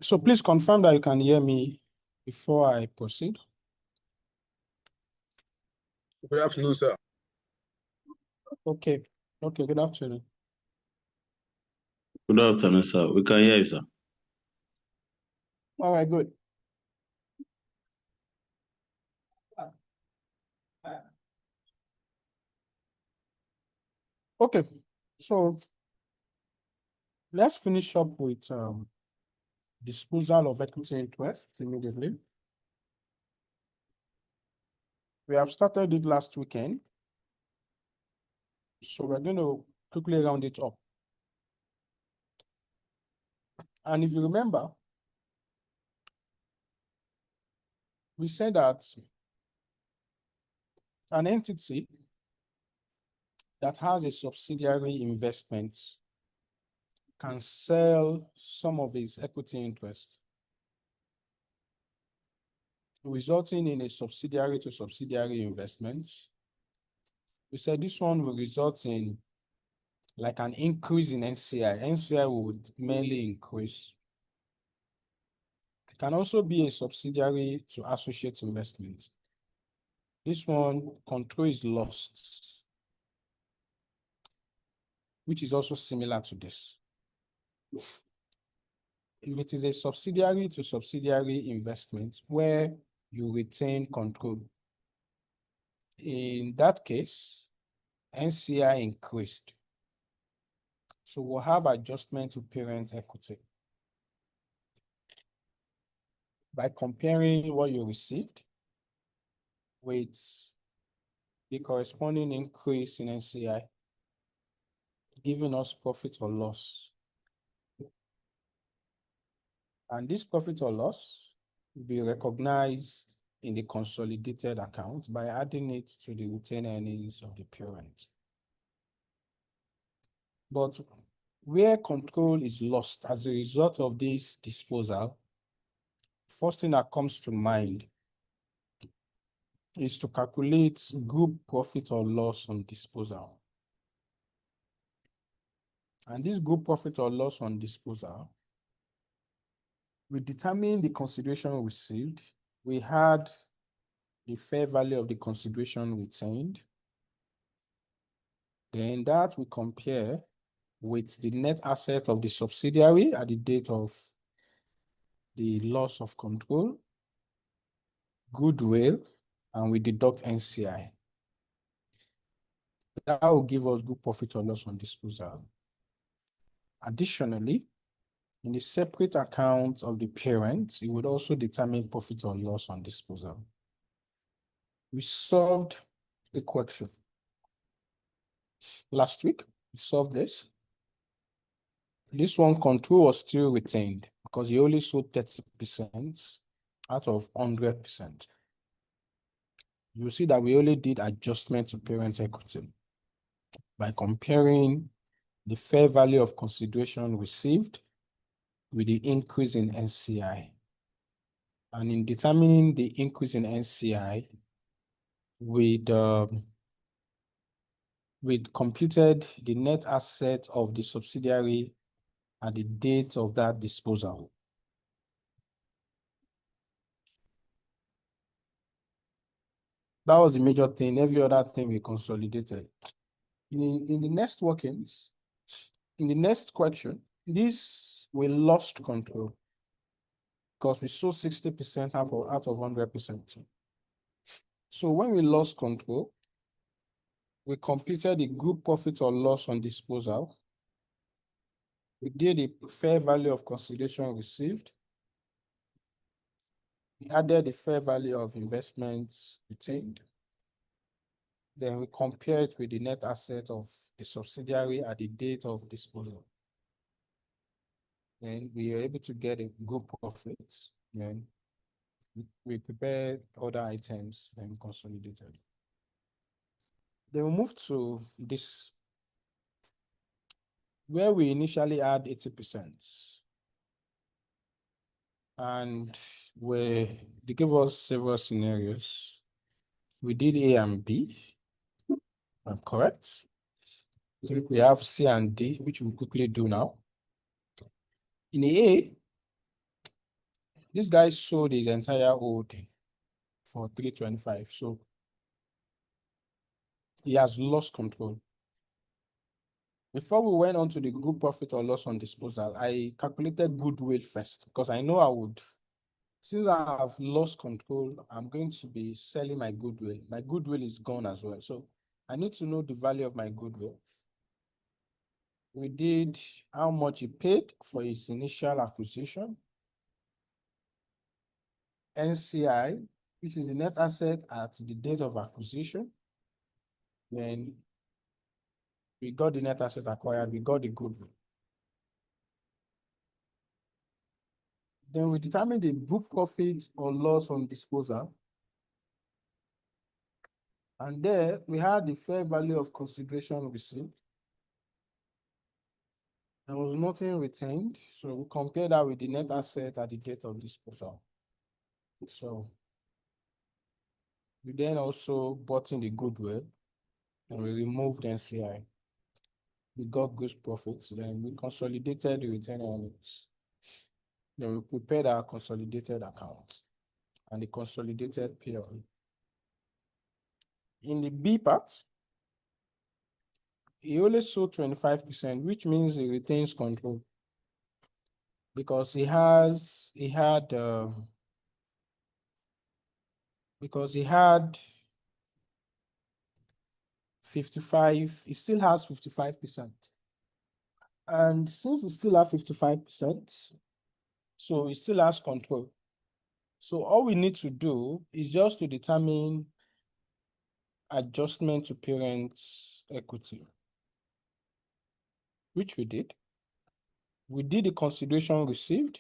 So please confirm that you can hear me before I proceed. Good afternoon, sir. Okay. Okay, good afternoon. Good afternoon, sir. We can hear you, sir. All right, good. Okay, so let's finish up with disposal of equity interests immediately. We have started it last weekend, so we're going to quickly round it up. And if you remember, we said that an entity that has a subsidiary investment can sell some of its equity interest, resulting in a subsidiary to subsidiary investment. We said this one will result in like an increase in NCI. NCI would mainly increase. It can also be a subsidiary to associate investment. This one, control is lost, which is also similar to this. If it is a subsidiary to subsidiary investment where you retain control, in that case, NCI increased. So we'll have adjustment to parent equity by comparing what you received with the corresponding increase in NCI, giving us profit or loss. And this profit or loss will be recognized in the consolidated account by adding it to the retained earnings of the parent. But where control is lost as a result of this disposal, first thing that comes to mind is to calculate group profit or loss on disposal. And this group profit or loss on disposal, we determine the consideration received. We had the fair value of the consideration retained. Then that we compare with the net asset of the subsidiary at the date of the loss of control, goodwill, and we deduct NCI. That will give us group profit or loss on disposal. Additionally, in the separate account of the parent, it would also determine profit or loss on disposal. We solved the question. Last week, we solved this. This one, control was still retained because he only sold 30% out of 100%. You see that we only did adjustment to parent equity by comparing the fair value of consideration received with the increase in NCI. And in determining the increase in NCI, we'd computed the net asset of the subsidiary at the date of that disposal. That was the major thing. Every other thing we consolidated. In the next workings, in the next question, this we lost control because we sold 60% out of 100%. So when we lost control, we computed the group profit or loss on disposal. We did the fair value of consideration received. We added the fair value of investments retained. Then we compare it with the net asset of the subsidiary at the date of disposal. Then we are able to get a group profit. Then we prepare other items, then consolidated. Then we move to this, where we initially had 80%. And they gave us several scenarios. We did A and B. I'm correct. I think we have C and D, which we'll quickly do now. In A, this guy sold his entire holding for 325. So he has lost control. Before we went on to the group profit or loss on disposal, I calculated goodwill first because I know I would. Since I have lost control, I'm going to be selling my goodwill. My goodwill is gone as well. So I need to know the value of my goodwill. We did how much he paid for his initial acquisition. NCI, which is the net asset at the date of acquisition. Then we got the net asset acquired, we got the goodwill. Then we determine the book profit or loss on disposal. And there we had the fair value of consideration received. There was nothing retained. So we compare that with the net asset at the date of disposal. So we then also bought in the goodwill and we removed NCI. We got gross profits, then we consolidated the retained earnings. Then we prepared our consolidated account and the consolidated P&L. In the B part, he only sold 25%, which means he retains control because he had 55, he still has 55%. And since he still has 55%, so he still has control. So all we need to do is just to determine adjustment to parents' equity, which we did. We did the consideration received,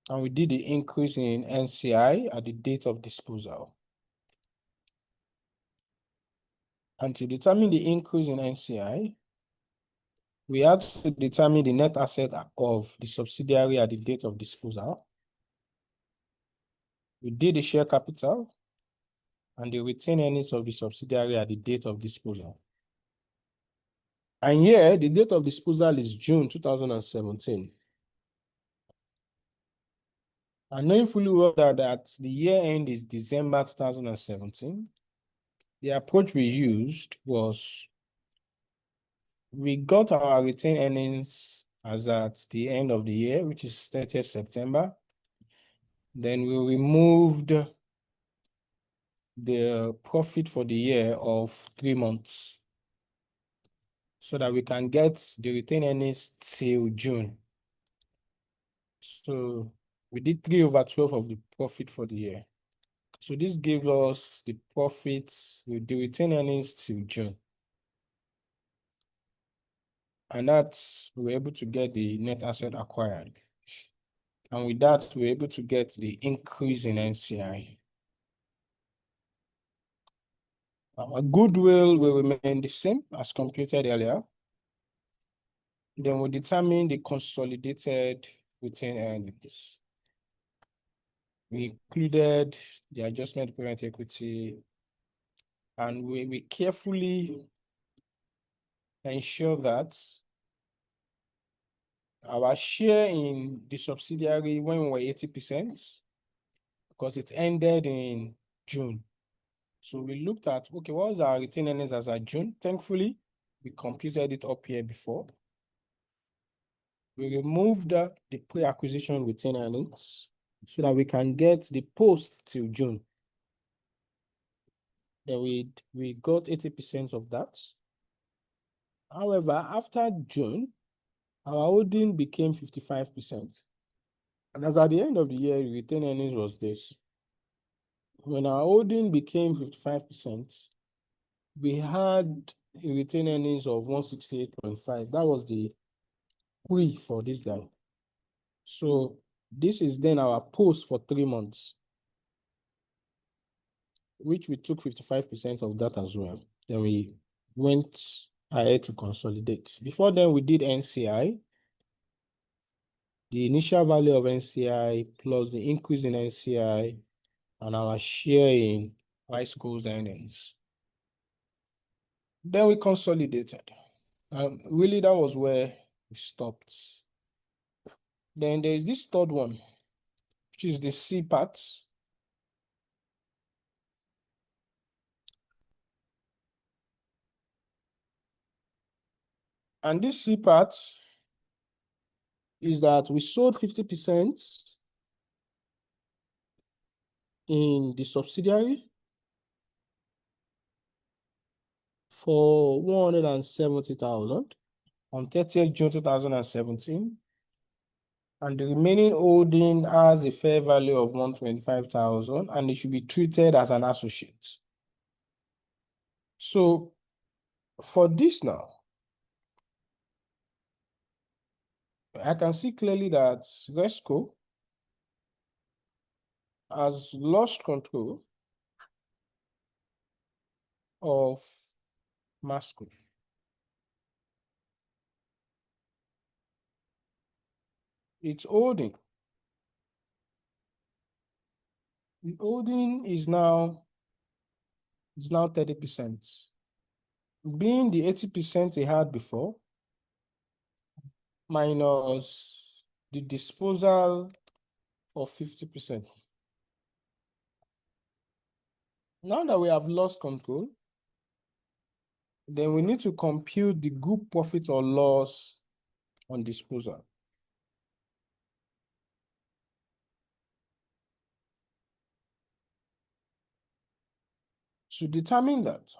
and we did the increase in NCI at the date of disposal. And to determine the increase in NCI, we had to determine the net asset of the subsidiary at the date of disposal. We did the share capital and the retained earnings of the subsidiary at the date of disposal. And here, the date of disposal is June 2017. And knowing fully well that the year end is December 2017, the approach we used was we got our retained earnings as at the end of the year, which is 30th September. Then we removed the profit for the year of 3 months so that we can get the retained earnings till June. So we did 3/12 of the profit for the year. So this gives us the profits with the retained earnings till June. And that's, we're able to get the net asset acquired. And with that, we're able to get the increase in NCI. Our goodwill will remain the same as computed earlier. Then we determine the consolidated retained earnings. We included the adjustment to parent equity, and we carefully ensure that our share in the subsidiary when we were 80%, because it ended in June. So we looked at, okay, what was our retained earnings as of June? Thankfully, we computed it up here before. We removed the pre-acquisition retained earnings so that we can get the post till June. Then we got 80% of that. However, after June, our holding became 55%. And as at the end of the year, retained earnings was this. When our holding became 55%, we had a retained earnings of 168.5. That was the pre for this guy. So this is then our post for 3 months, which we took 55% of that as well. Then we went ahead to consolidate. Before then, we did NCI. The initial value of NCI plus the increase in NCI and our share in high school's earnings. Then we consolidated. Really, that was where we stopped. Then there is this third one, which which is the C part. And this C part is that we sold 50% in the subsidiary for 170,000 on 30th June 2017. And the remaining holding has a fair value of 125,000 and it should be treated as an associate. So for this now, I can see clearly that Resco has lost control of Masco. Its holding. The holding is now 30%. Being the 80% he had before, minus the disposal of 50%. Now that we have lost control, then we need to compute the group profit or loss on disposal. To determine that,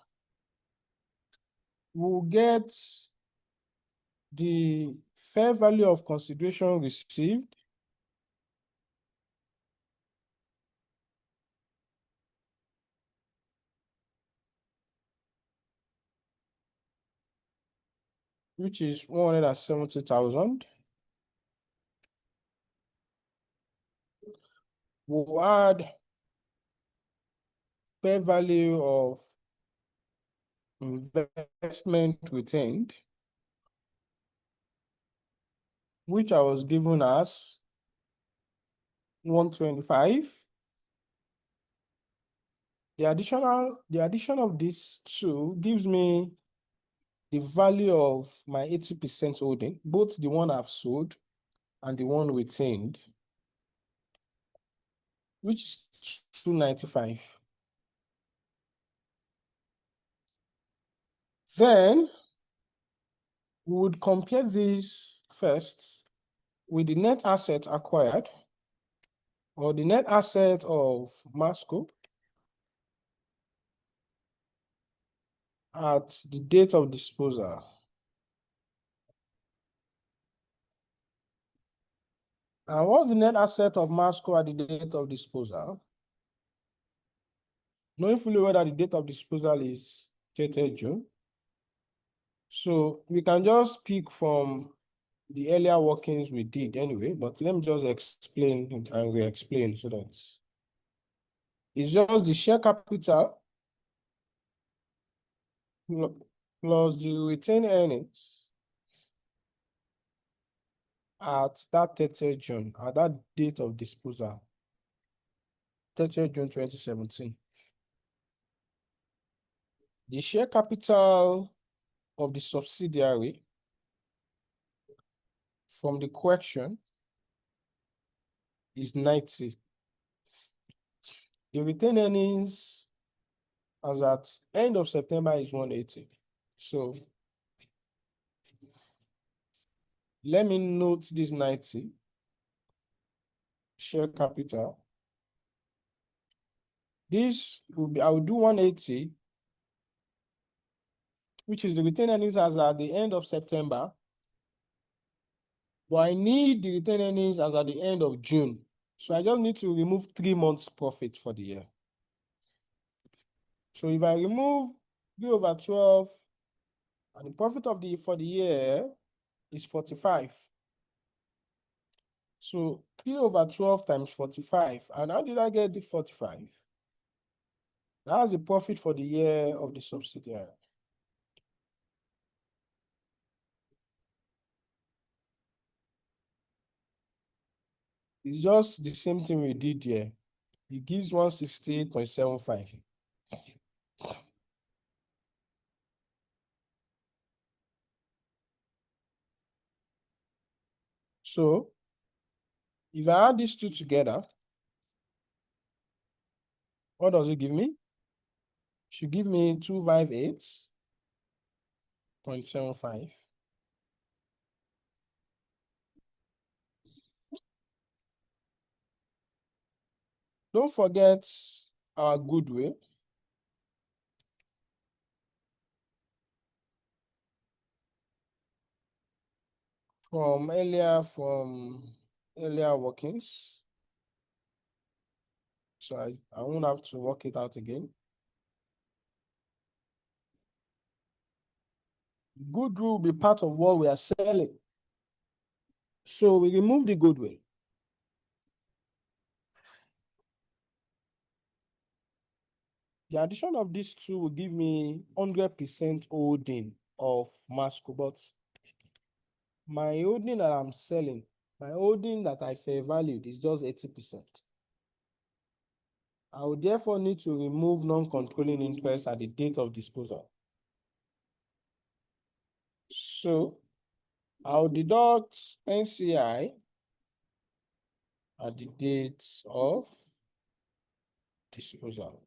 we'll get the fair value of consideration received which is 170,000. We'll add fair value of investment retained, which I was given as 125. The addition of these two gives me the value of my 80% holding, both the one I've sold and the one retained, which is 295. Then we would compare these first with the net asset acquired or the net asset of Masco at the date of disposal. And what's the net asset of Masco at the date of disposal? Knowing fully well that the date of disposal is 30th June. So we can just pick from the earlier workings we did anyway, but let me just explain and re-explain so that it's just the share capital plus the retained earnings at that 30th June, at that date of disposal, 30th June 2017. The share capital of the subsidiary from the correction is 90. The retained earnings as at end of September is 180. So let me note this 90 share capital. This will be, I will do 180, which is the retained earnings as at the end of September. But I need the retained earnings as at the end of June. So I just need to remove 3 months profit for the year. So if I remove 3/12, and the profit of for the year is 45. So 3/12 times 45. And how did I get the 45? That's the profit for the year of the subsidiary. It's just the same thing we did here. It gives 168.75. So if I add these two together, What does it give me? Should give me 258.75. Don't forget our goodwill. From earlier workings. So I won't have to work it out again. Goodwill will be part of what we are selling. So we remove the goodwill. The addition of these two will give me 100% holding of Masco, but my holding that I'm selling, my holding that I fair valued is just 80%. I will therefore need to remove non-controlling interest at the date of disposal. So I'll deduct NCI at the date of disposal.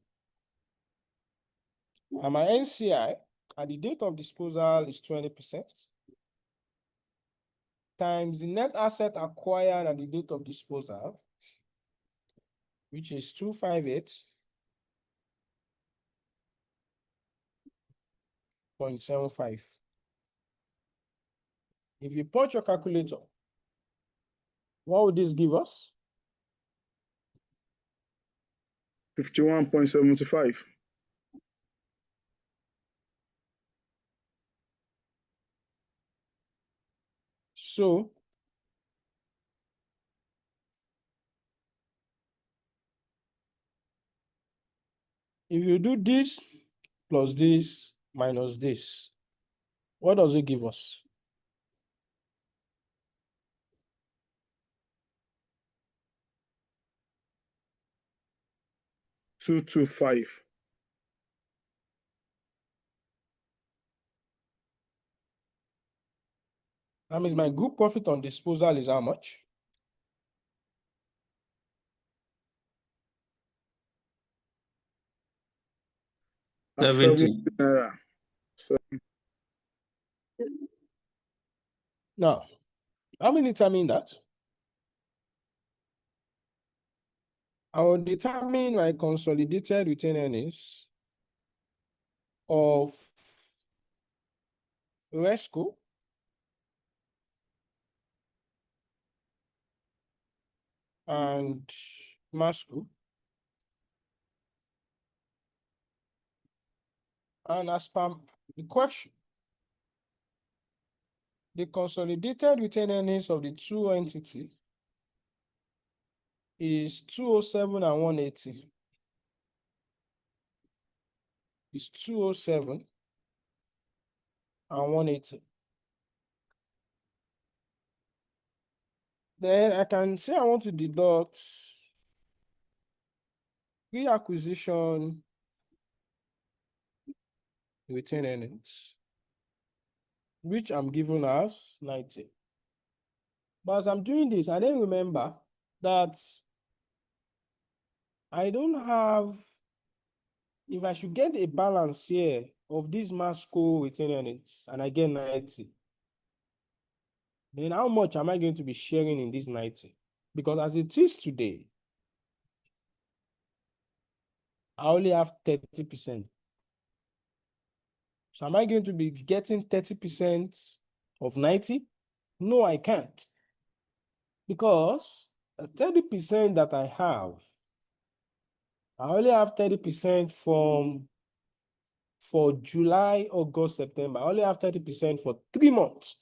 And my NCI at the date of disposal is 20% times the net asset acquired at the date of disposal, which is 258.75. If you punch your calculator, what would this give us? 51.75. So if you do this plus this minus this, what does it give us? 225. That means my group profit on disposal is how much? That's 70. Naira. Now, how many determine that? I will determine my consolidated retained earnings of Resco and Masco. And as per the question, the consolidated retained earnings of the two entities is 207 and 180. It's 207 and 180. Then I can say I want to deduct pre-acquisition retained earnings, which I'm given as 90. But as I'm doing this, I then remember that I don't have, if I should get a balance here of this Masco retained earnings and I get 90, then how much am I going to be sharing in this 90? Because as it is today, I only have 30%. So am I going to be getting 30% of 90? No, I can't. Because the 30% that I have, I only have 30% for July, August, September. I only have 30% for 3 months.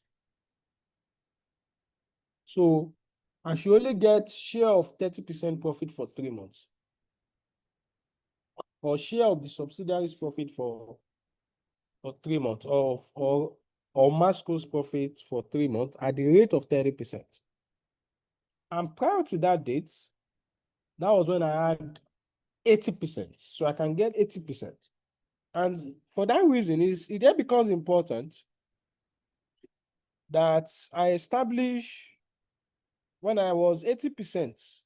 So I should only get share of 30% profit for 3 months. Or share of the subsidiaries profit for 3 months, or Masco's profit for 3 months at the rate of 30%. And prior to that date, that was when I had 80%. So I can get 80%. And for that reason, it then becomes important that I establish when I was 80%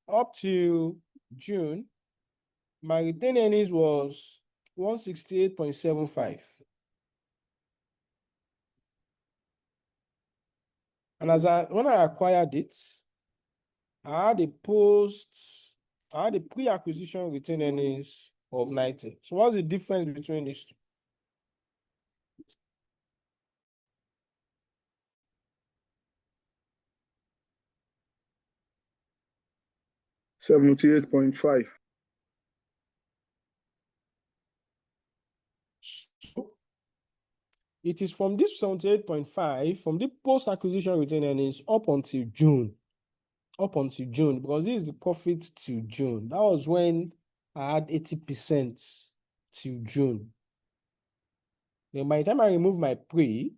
up to June, my retained earnings was 168.75. And when I acquired it, I had a pre-acquisition retained earnings of 90. So what's the difference between these two? $78.5. So it is from this 78.5, from the post-acquisition retained earnings up until June, because this is the profit till June. That was when I had 80% till June. Then by the time I remove my pre,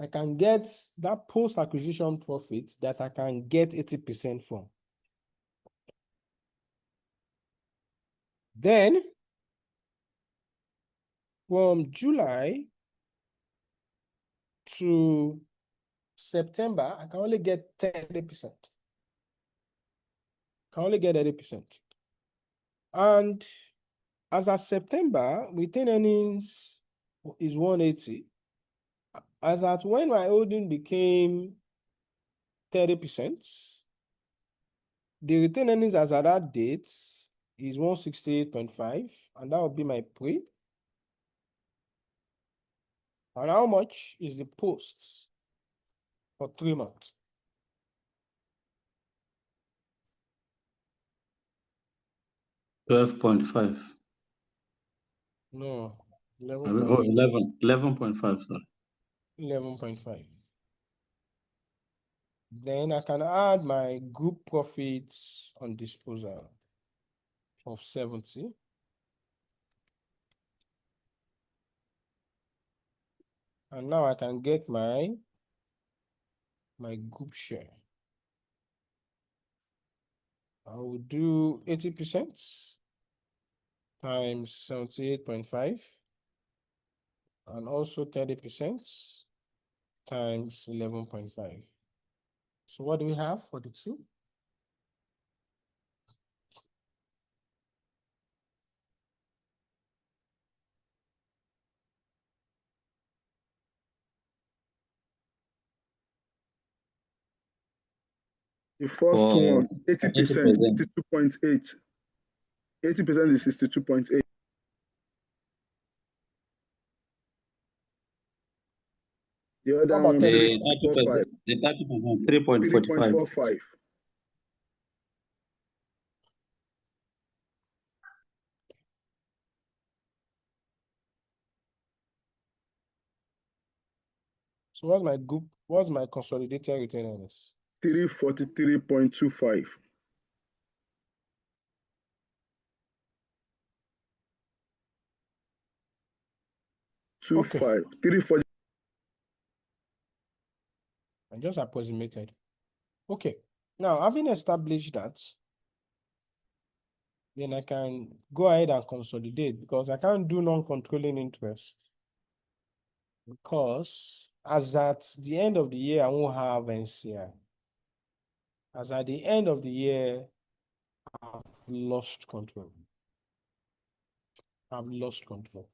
I can get that post-acquisition profit that I can get 80% from. Then from July to September, I can only get 30%. Can only get 80%. And as of September, retained earnings is 180. As at when my holding became 30%, the retained earnings as at that date is 168.5, and that will be my pre. And how much is the post for 3 months? $12.5. No, Oh, 11.5, sorry. 11.5. Then I can add my group profits on disposal of 70. And now I can get my group share. I will do 80% times 78.5 and also 30% times 11.5. So what do we have for the two? The first For one, 80%, 80%. 62.8. 80% is 62.8. The other How about one, 30%? The 30%, 3.45. 3.45. So what's my consolidated retained earnings? 343.25. Okay. 340. I just approximated. Okay. Now, having established that, then I can go ahead and consolidate because I can't do non-controlling interest. Because as at the end of the year, I won't have NCI. As at the end of the year, I've lost control. I've lost control.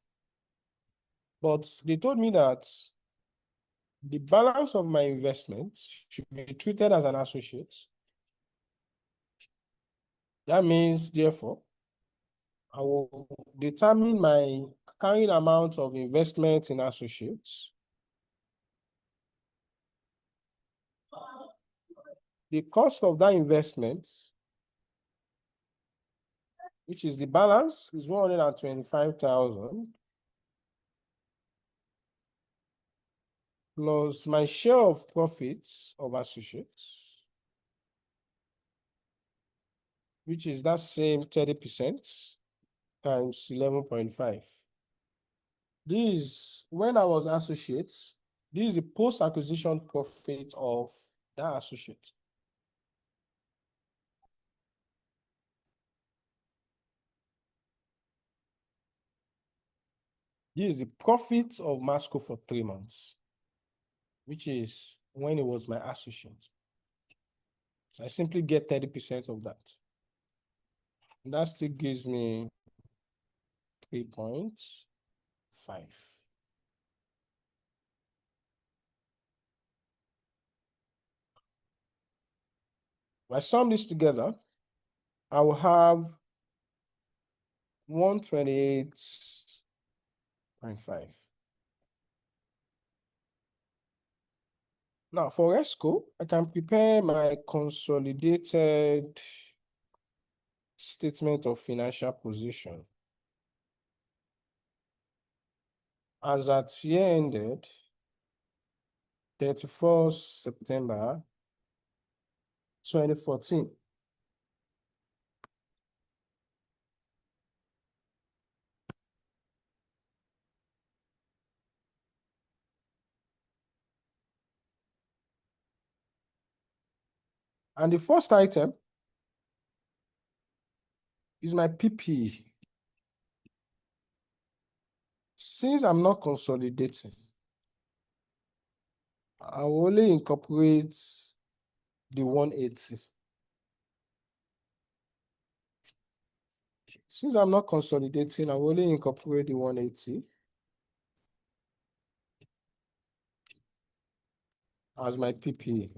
But they told me that the balance of my investments should be treated as an associate. That means, therefore, I will determine my carrying amount of investments in associates. The cost of that investment, which is the balance, is 125,000 plus my share of profits of associates, which is that same 30% times 11.5. This is when I was associates, this is the post-acquisition profit of that associate. This is the profit of Masco for 3 months, which is when it was my associate. So I simply get 30% of that. That still gives me 3.5. If I sum this together, I will have 128.5. Now for ESCO, I can prepare my consolidated statement of financial position. As at year ended, 31st September 2014. And the first item is my PP. Since I'm not consolidating, I will only incorporate the 180. Since I'm not consolidating, I will only incorporate the 180 as my PP.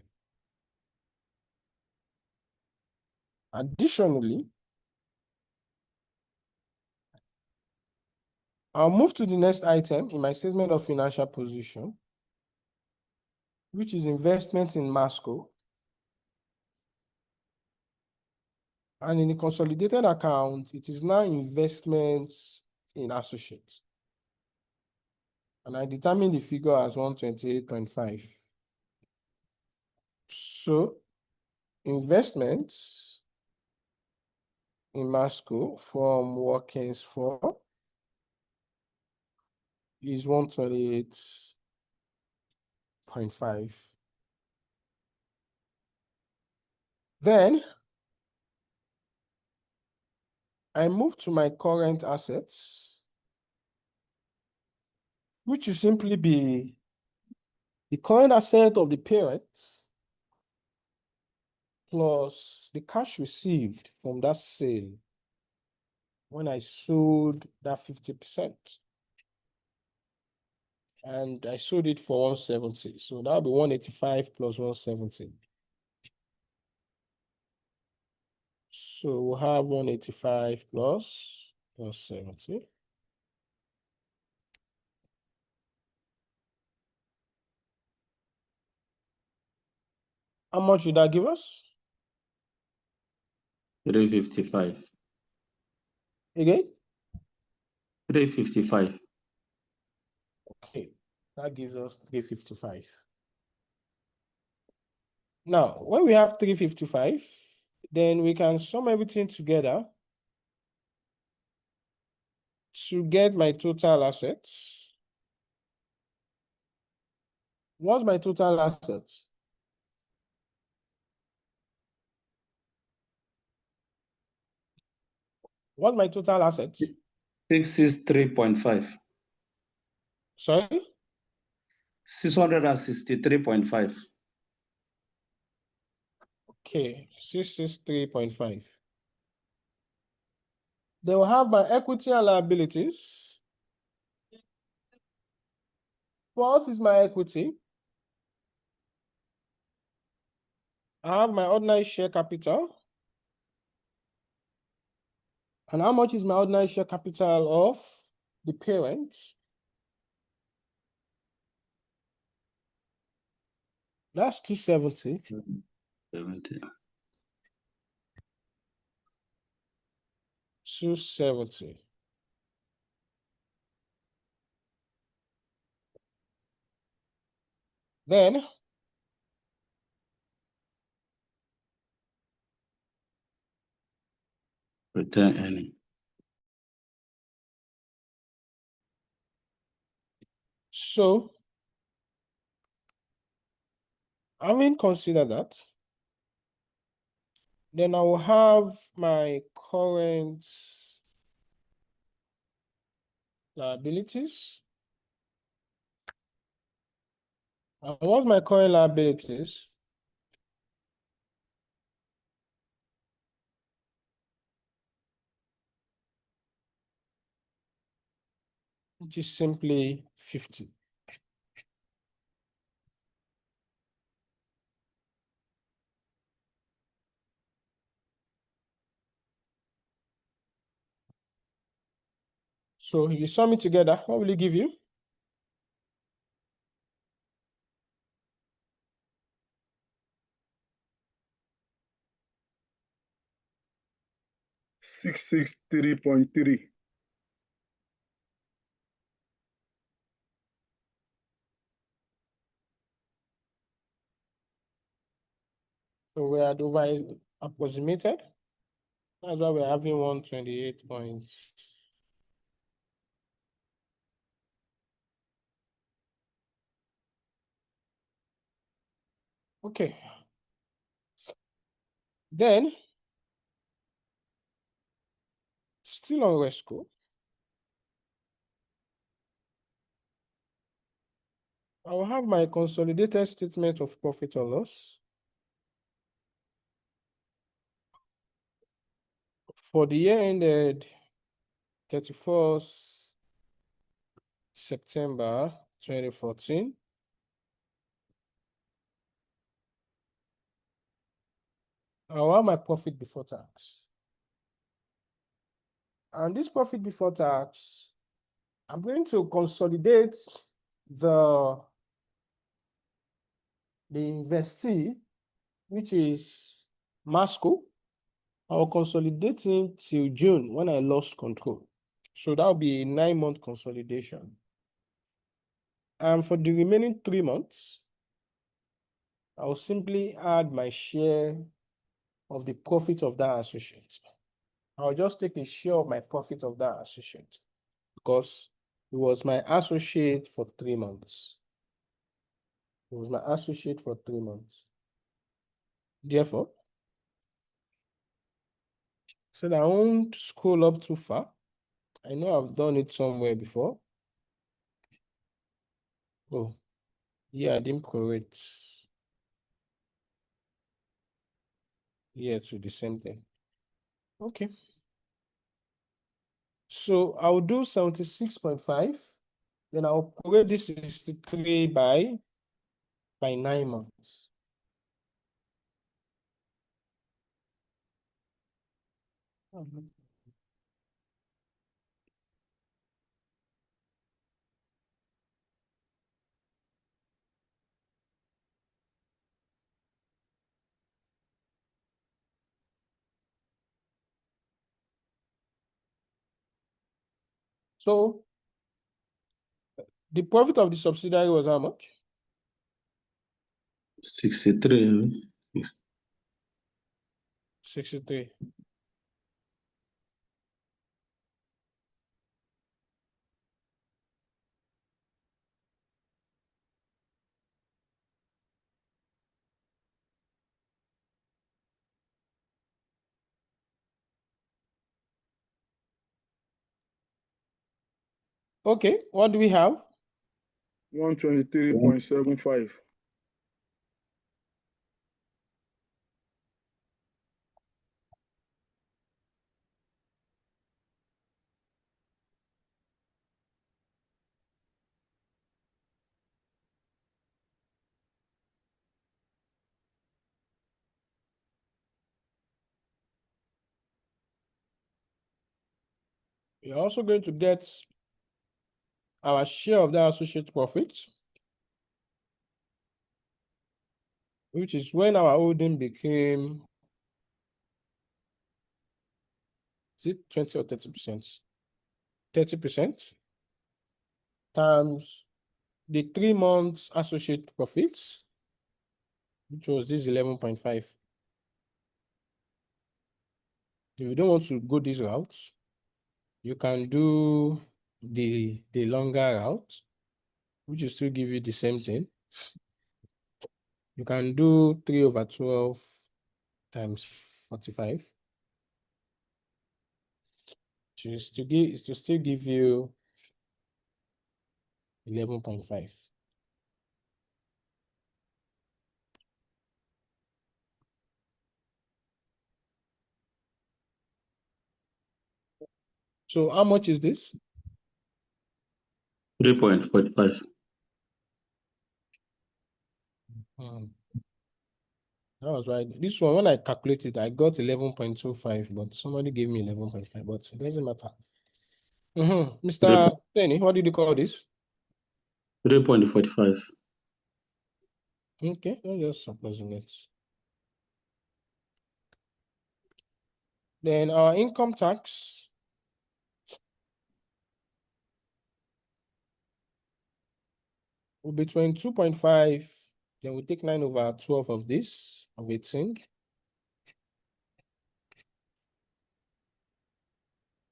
Additionally, I'll move to the next item in my statement of financial position, which is investment in Masco. And in the consolidated account, it is now investments in associates. And I determine the figure as 128.5. So investments in Masco from workings for is 128.5. Then I move to my current assets, which will simply be the current asset of the parent plus the cash received from that sale when I sold that 50%. And I sold it for 170. So that'll be 185 plus 170. So we'll have 185 plus 170. How much would that give us? 355. Again? 355. Okay, that gives us 355. Now, when we have 355, then we can sum everything together to get my total assets. What's my total assets? What's my total assets? 663.5. Sorry? 663.5. Okay, 663.5. They will have my equity and liabilities. First is my equity. I have my ordinary share capital. And how much is my ordinary share capital of the parent? That's 270. 70. 270. Then Return any. so having considered that, then I will have my current liabilities. And what's my current liabilities? which is simply 50. So if you sum it together, what will it give you? 663.3. So we had over approximated. That's why we're having 128 points. Okay. Then, still on RESCO, I will have my consolidated statement of profit or loss for the year ended 31st September 2014. I will have my profit before tax. And this profit before tax, I'm going to consolidate the investee, which is Masco. I will consolidate him till June when I lost control. So that will be a 9-month consolidation. And for the remaining 3 months, I will simply add my share of the profit of that associate. I'll just take a share of my profit of that associate because it was my associate for 3 months. It was my associate for 3 months. Therefore, so that I won't scroll up too far. I know I've done it somewhere before. Oh, yeah, I didn't correct. Yeah, to the same thing. Okay. So I'll do 76.5. Then I'll correct this 63 by 9 months. So the profit of the subsidiary was how much? 63. 63. Okay, what do we have? 123.75. We're also going to get our share of that associate profit, which is when our holding became, is it 20 or 30%? 30% times the 3 months associate profits, which was this 11.5. If you don't want to go this route, you can do the longer route, which will still give you the same thing. You can do 3/12 times 45, which is to still give you 11.5. So how much is this? 3.45. That was right. This one, when I calculated, I got 11.25, but somebody gave me 11.5, but it doesn't matter. Mr. Tenny, what did you call this? 3.45. Okay, I'm just approximate. Then our income tax will be 22.5. Then we take 9 over 12 of this, of 18.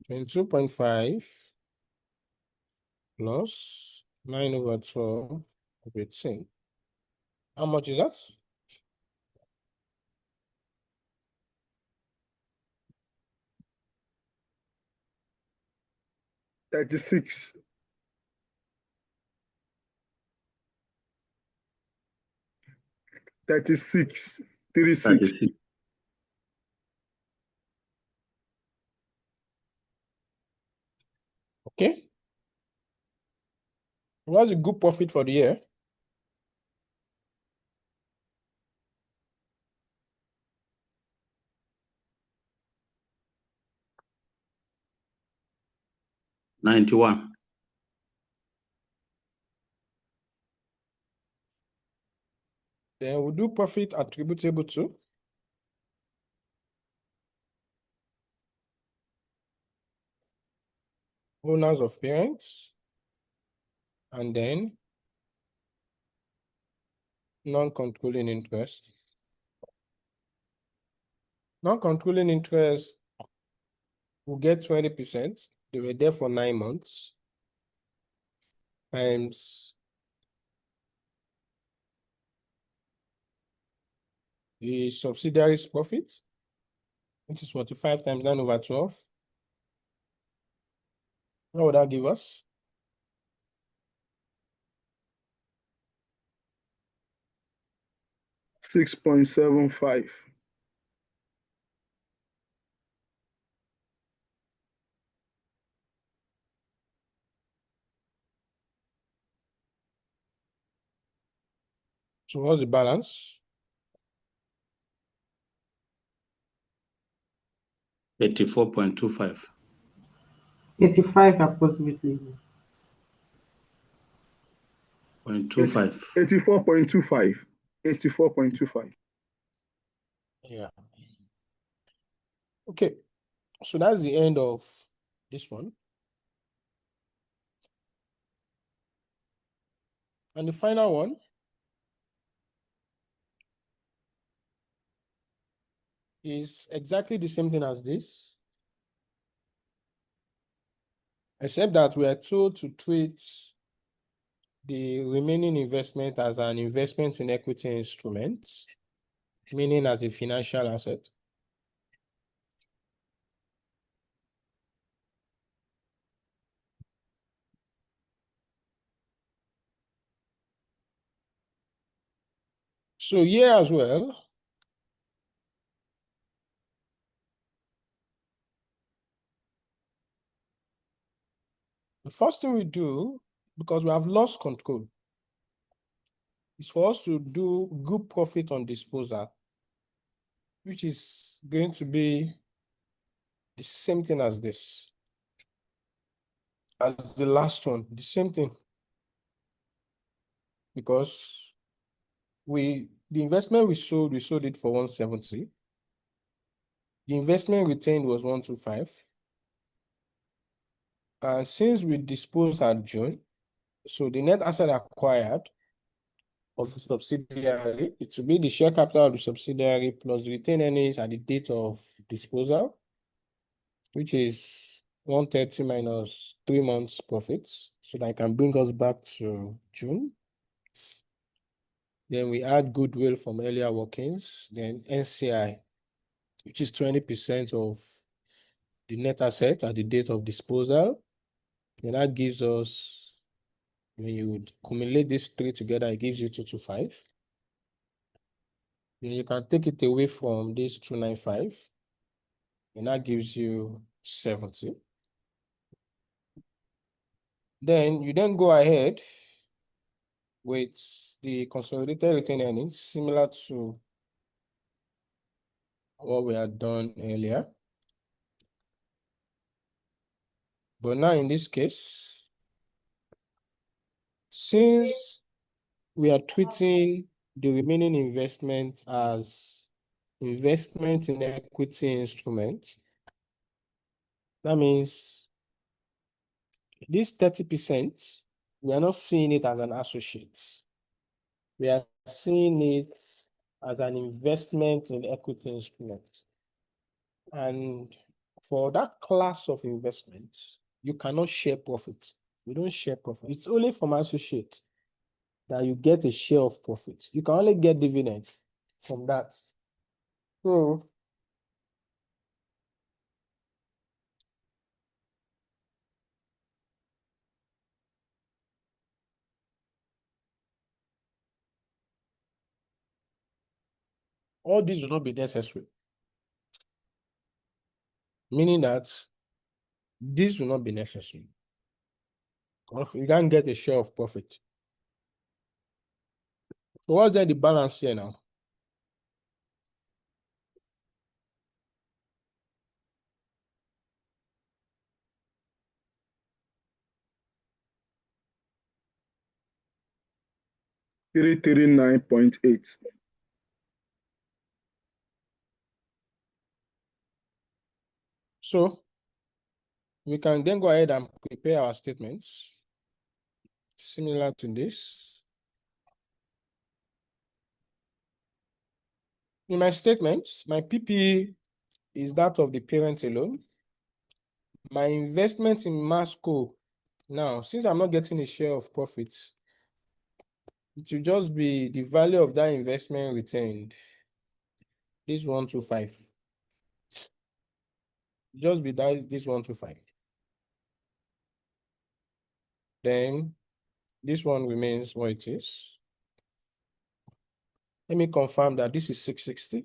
22.5 plus 9 over 12 of 18. How much is that? $36. 36. 36. 36. Okay. What's the good profit for the year? $91. Then we'll do profit attributable to owners of parents, and then non-controlling interest. Non-controlling interest will get 20%. They were there for 9 months times the subsidiary's profit, which is 45 times 9 over 12. What would that give us? $6.75. So what's the balance? 84.25. 85 approximately. 0.25. 84.25. 84.25. Yeah. Okay. So that's the end of this one. And the final one is exactly the same thing as this, except that we are told to treat the remaining investment as an investment in equity instruments, meaning as a financial asset. So here as well, the first thing we do, because we have lost control, is for us to do good profit on disposal, which is going to be the same thing as this, as the last one, the same thing. Because the investment we sold it for 170. The investment retained was 125. And since we disposed at June, so the net asset acquired of the subsidiary, it will be the share capital of the subsidiary plus the retained earnings at the date of disposal, which is 130 minus 3 months profits. So that can bring us back to June. Then we add goodwill from earlier workings, then NCI, which is 20% of the net asset at the date of disposal. And that gives us, when you would accumulate these three together, it gives you 225. Then you can take it away from this 295, and that gives you 70. Then you then go ahead with the consolidated retained earnings, similar to what we had done earlier. But now in this case, since we are treating the remaining investment as investment in equity instruments, that means this 30%, we are not seeing it as an associate. We are seeing it as an investment in equity instruments. And for that class of investments, you cannot share profit. We don't share profit. It's only from associate that you get a share of profit. You can only get dividends from that. So all these will not be necessary. Meaning that this will not be necessary. You can't get a share of profit. So what's then the balance here now? $339.8. So we can then go ahead and prepare our statements similar to this. In my statements, my PP is that of the parent alone. My investment in Masco, now, since I'm not getting a share of profits, it will just be the value of that investment retained. This 125. Just be that this 125. Then this one remains what it is. Let me confirm that this is 660.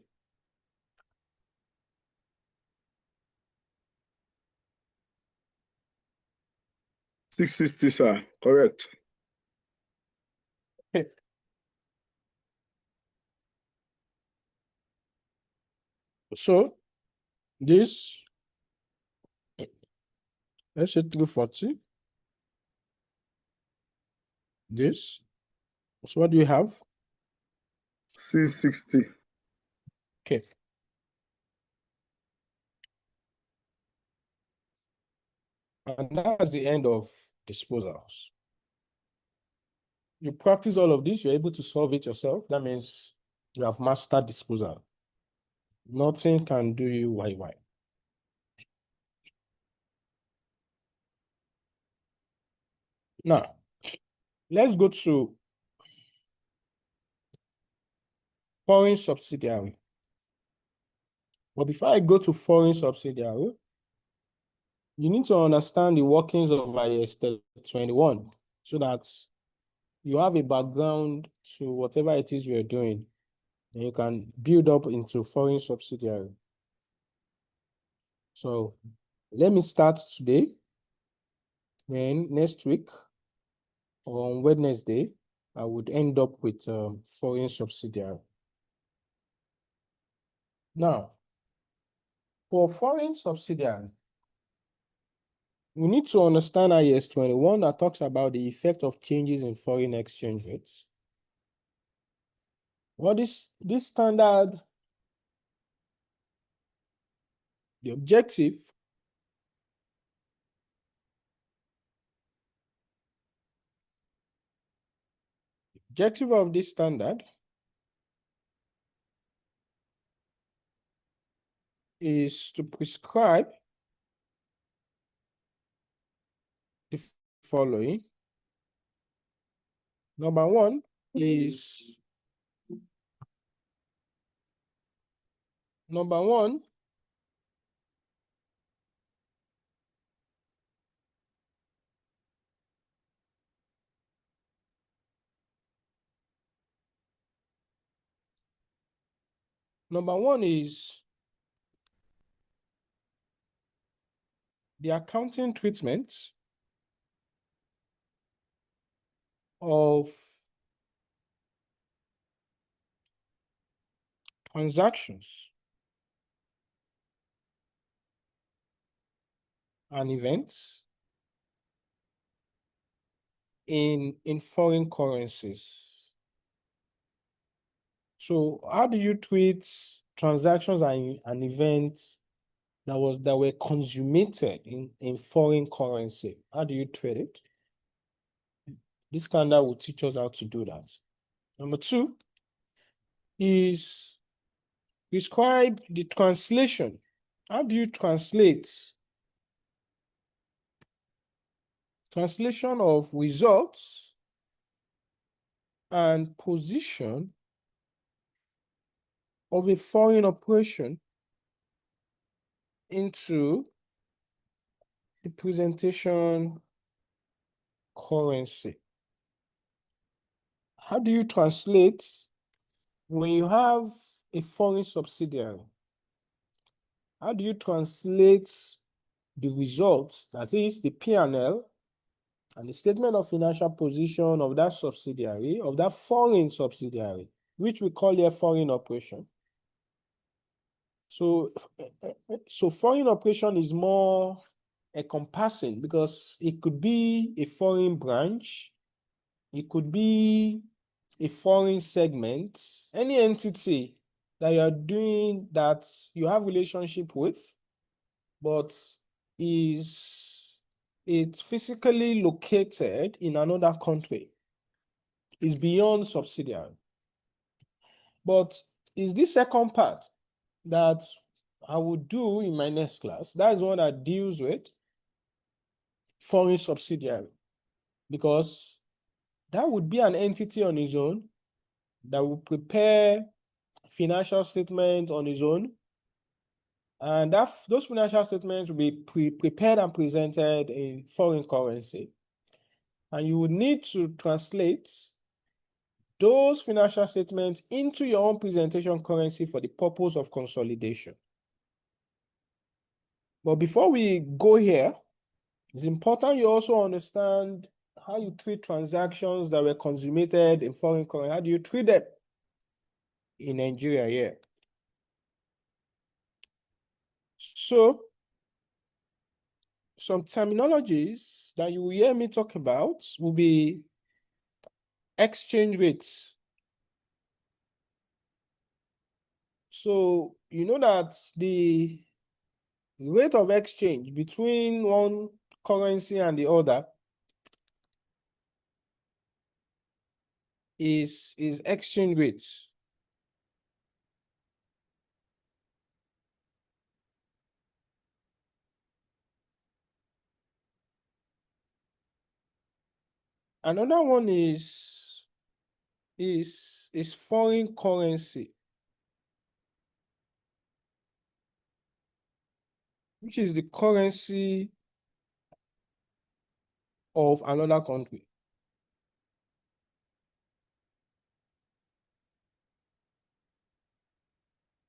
$660, sir. Correct. So this, let's say 340. This. So what do you have? $660. Okay. And that's the end of disposals. You practice all of this, you're able to solve it yourself. That means you have mastered disposal. Nothing can do you why. Now, let's go to foreign subsidiary. But before I go to foreign subsidiary, you need to understand the workings of IAS 21 so that you have a background to whatever it is you're doing, and you can build up into foreign subsidiary. So let me start today. Then next week, on Wednesday, I would end up with foreign subsidiary. Now, for foreign subsidiary, we need to understand IAS 21 that talks about the effect of changes in foreign exchange rates. What is this standard? The objective of this standard is to prescribe the following. Number one is the accounting treatment of transactions and events in foreign currencies. So how do you treat transactions and events that were consummated in foreign currency? How do you treat it? This standard will teach us how to do that. Number two is describe the translation. How do you translate translation of results and position of a foreign operation into the presentation currency? How do you translate when you have a foreign subsidiary? How do you translate the results, that is the P&L and the statement of financial position of that subsidiary, of that foreign subsidiary, which we call here foreign operation? So foreign operation is more encompassing because it could be a foreign branch, it could be a foreign segment, any entity that you are doing that you have relationship with, but it's physically located in another country. It's beyond subsidiary. But is this second part that I will do in my next class? That is one that deals with foreign subsidiary, because that would be an entity on its own that will prepare financial statements on its own, and those financial statements will be prepared and presented in foreign currency, and you would need to translate those financial statements into your own presentation currency for the purpose of consolidation. But before we go here, it's important you also understand how you treat transactions that were consummated in foreign currency. How do you treat them in Nigeria here? So, some terminologies that you will hear me talk about will be exchange rates. So, you know that the rate of exchange between one currency and the other is exchange rates. Another one is foreign currency, which is the currency of another country.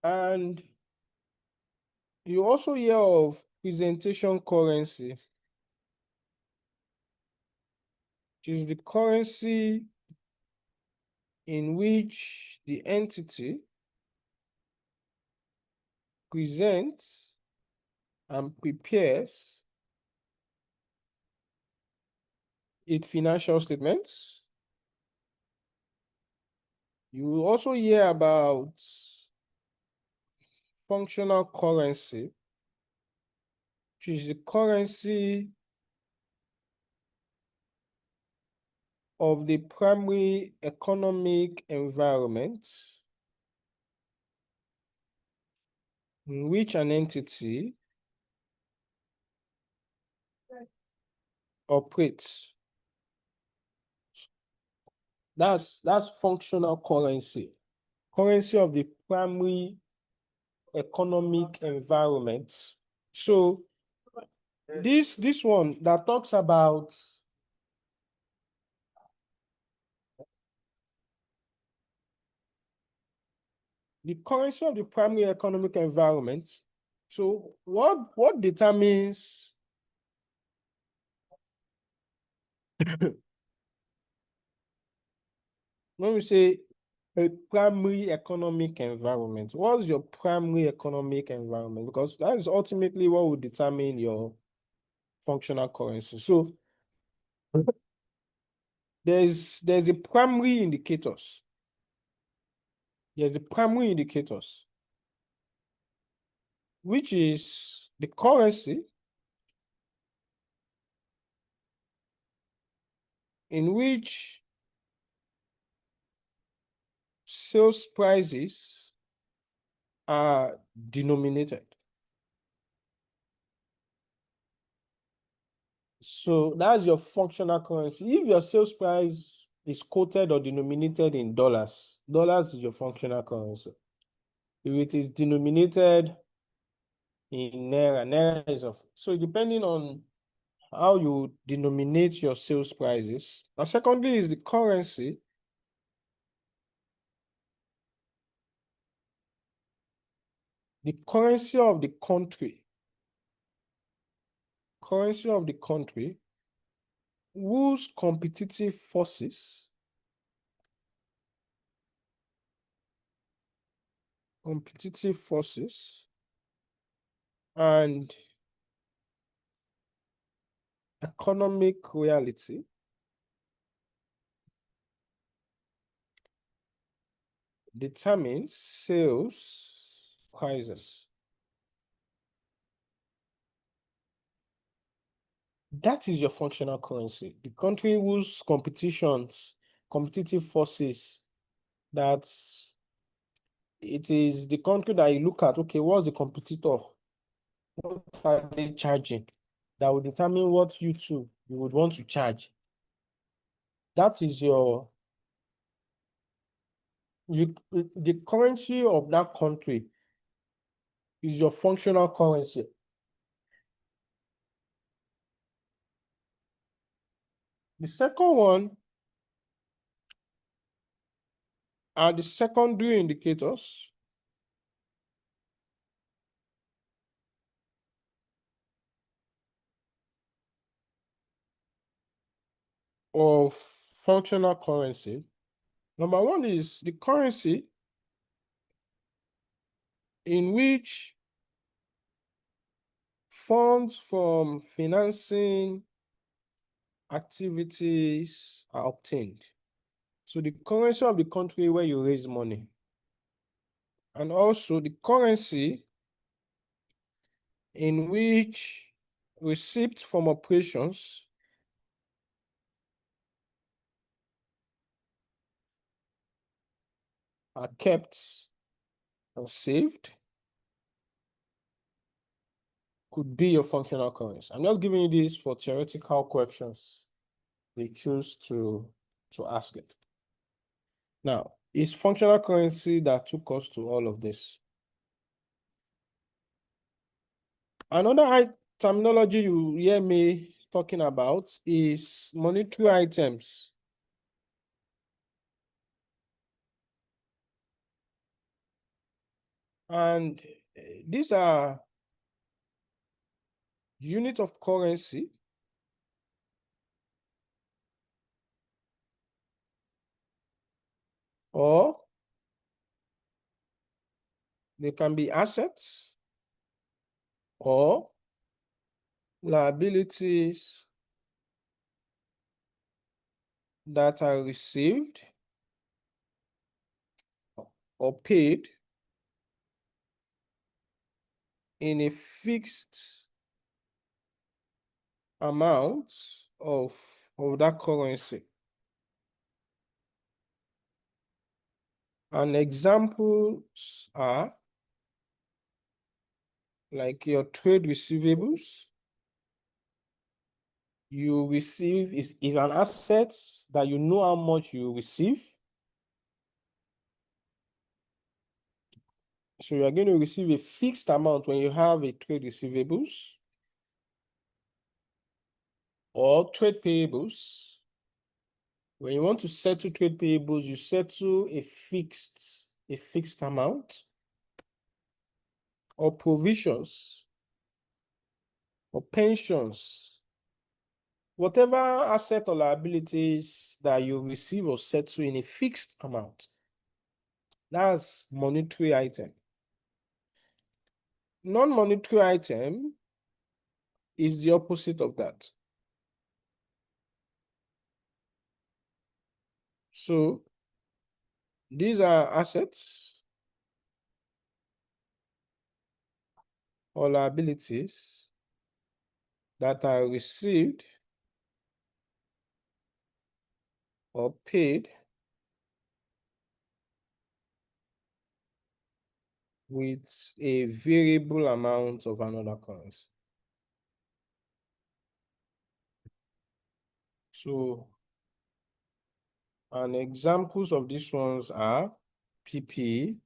And you also hear of presentation currency, which is the currency in which the entity presents and prepares its financial statements. You will also hear about functional currency, which is the currency of the primary economic environment in which an entity operates. That's functional currency. Currency of the primary economic environment. So this one that talks about the currency of the primary economic environment. So what determines when we say a primary economic environment, what's your primary economic environment? Because that is ultimately what will determine your functional currency. So there's a primary indicators. There's a primary indicators, which is the currency in which sales prices are denominated. So that's your functional currency. If your sales price is quoted or denominated in dollars, dollars is your functional currency. If it is denominated in naira, naira is of. So depending on how you denominate your sales prices. And secondly is the currency. The currency of the country. Currency of the country whose competitive forces and economic reality determines sales prices. That is your functional currency. The country whose competitive forces, that it is the country that you look at, okay, what's the competitor? What are they charging? That will determine what you would want to charge. That is the currency of that country is your functional currency. The second one are the secondary indicators of functional currency. Number one is the currency in which funds from financing activities are obtained. So the currency of the country where you raise money. And also the currency in which receipts from operations are kept and saved could be your functional currency. I'm just giving you this for theoretical questions they choose to ask it. Now, it's functional currency that took us to all of this. Another terminology you hear me talking about is monetary items. And these are units of currency or they can be assets or liabilities that are received or paid in a fixed amount of that currency. And examples are like your trade receivables. You receive is an asset that you know how much you receive. So you are going to receive a fixed amount when you have a trade receivables or trade payables. When you want to settle trade payables, you settle a fixed amount, or provisions or pensions, whatever asset or liabilities that you receive or settle in a fixed amount. That's monetary item. Non-monetary item is the opposite of that. So these are assets or liabilities that are received or paid with a variable amount of another currency. So, and examples of these ones are PP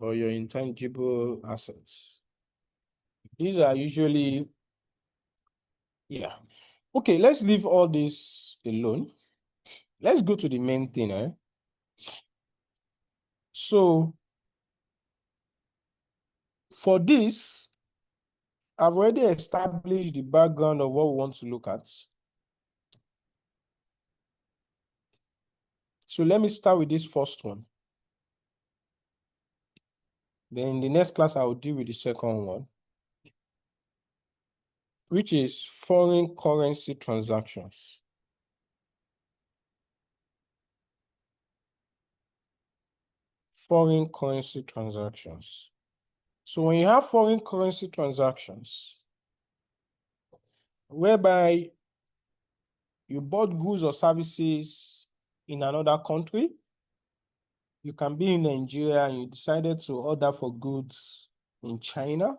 or your intangible assets. These are usually, yeah. Okay, let's leave all this alone. Let's go to the main thing. So, for this, I've already established the background of what we want to look at. So let me start with this first one. Then in the next class, I will deal with the second one, which is foreign currency transactions. Foreign currency transactions. So when you have foreign currency transactions, whereby you bought goods or services in another country, you can be in Nigeria and you decided to order for goods in China.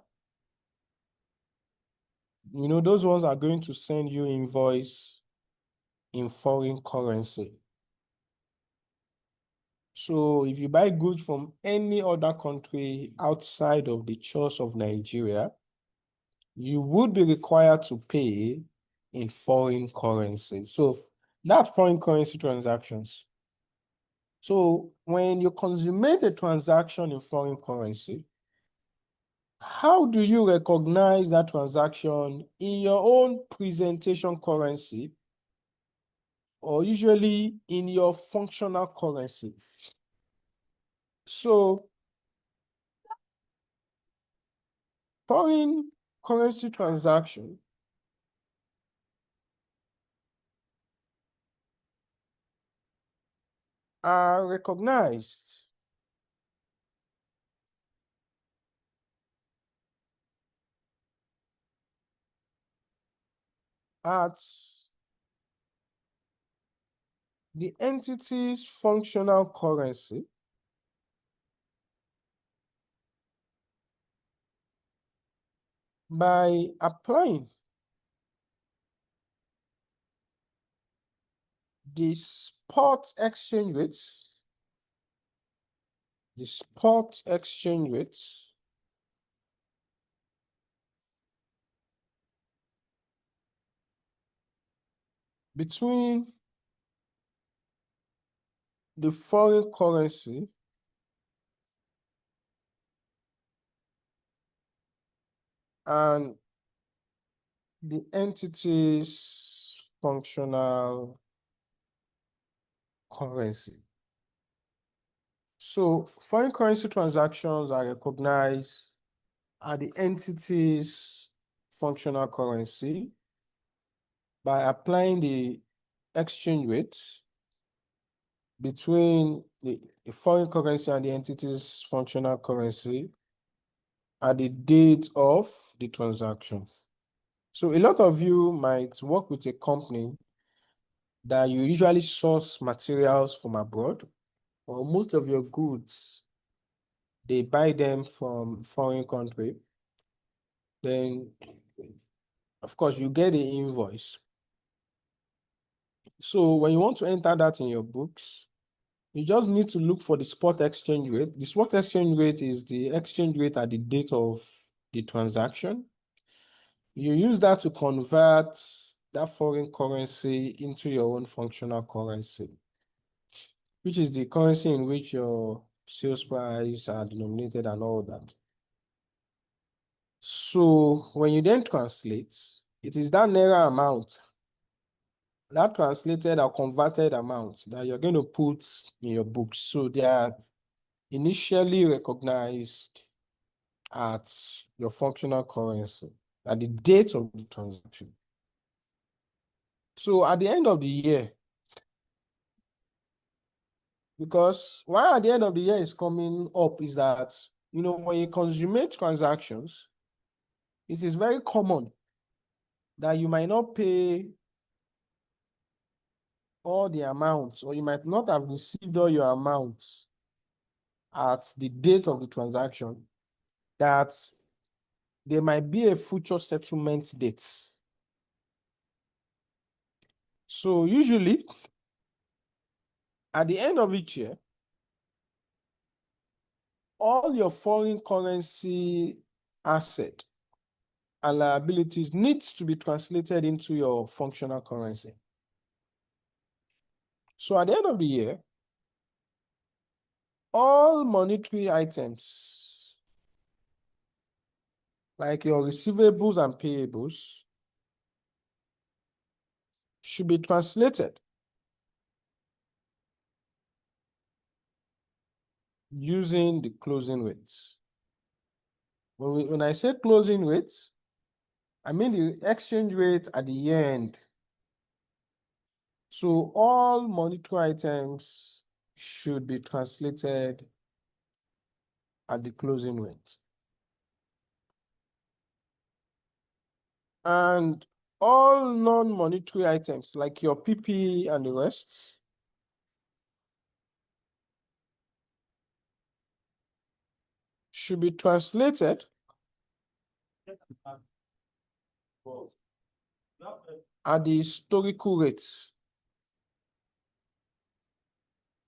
You know, those ones are going to send you invoice in foreign currency. So if you buy goods from any other country outside of the shores of Nigeria, you would be required to pay in foreign currency. So that's foreign currency transactions. So when you consummate a transaction in foreign currency, how do you recognize that transaction in your own presentation currency or usually in your functional currency? So foreign currency transaction are recognized at the entity's functional currency by applying the spot exchange rate, between the foreign currency and the entity's functional currency. So foreign currency transactions are recognized at the entity's functional currency by applying the exchange rate between the foreign currency and the entity's functional currency at the date of the transaction. So a lot of you might work with a company that you usually source materials from abroad, or most of your goods, they buy them from foreign country. Then, of course, you get the invoice. So when you want to enter that in your books, you just need to look for the spot exchange rate. The spot exchange rate is the exchange rate at the date of the transaction. You use that to convert that foreign currency into your own functional currency, which is the currency in which your sales price are denominated and all that. So when you then translate, it is that naira amount, that translated or converted amount that you're going to put in your books. So they are initially recognized at your functional currency at the date of the transaction. So at the end of the year, because why at the end of the year is coming up is that, when you consummate transactions, it is very common that you might not pay all the amounts, or you might not have received all your amounts at the date of the transaction, that there might be a future settlement date. So usually, at the end of each year, all your foreign currency asset and liabilities needs to be translated into your functional currency. So at the end of the year, all monetary items, like your receivables and payables, should be translated using the closing rates. When I say closing rates, I mean the exchange rate at the end. So all monetary items should be translated at the closing rate. And all non-monetary items like your PP and the rest should be translated at the historical rates.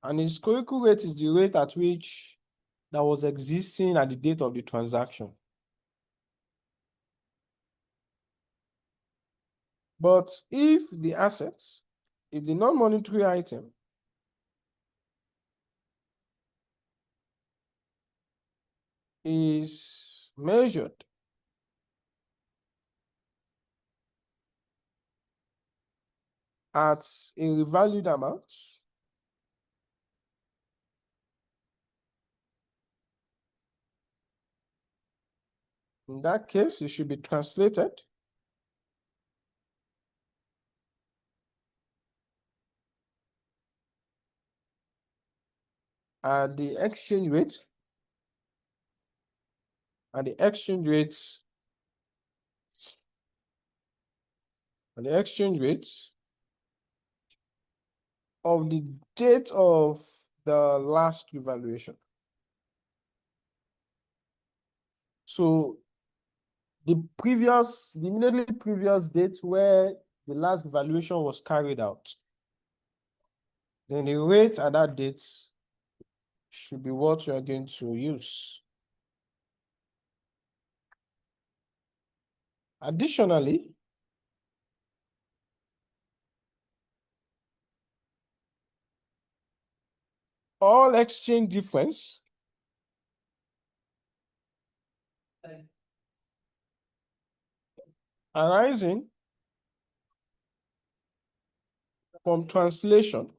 And the historical rate is the rate at which that was existing at the date of the transaction. But if the assets, if the non-monetary item is measured at a revalued amount, in that case, it should be translated at the exchange rate, at the exchange rates, at the exchange rates of the date of the last revaluation. So the immediately previous date where the last valuation was carried out, then the rate at that date should be what you are going to use. Additionally, all exchange difference arising from translation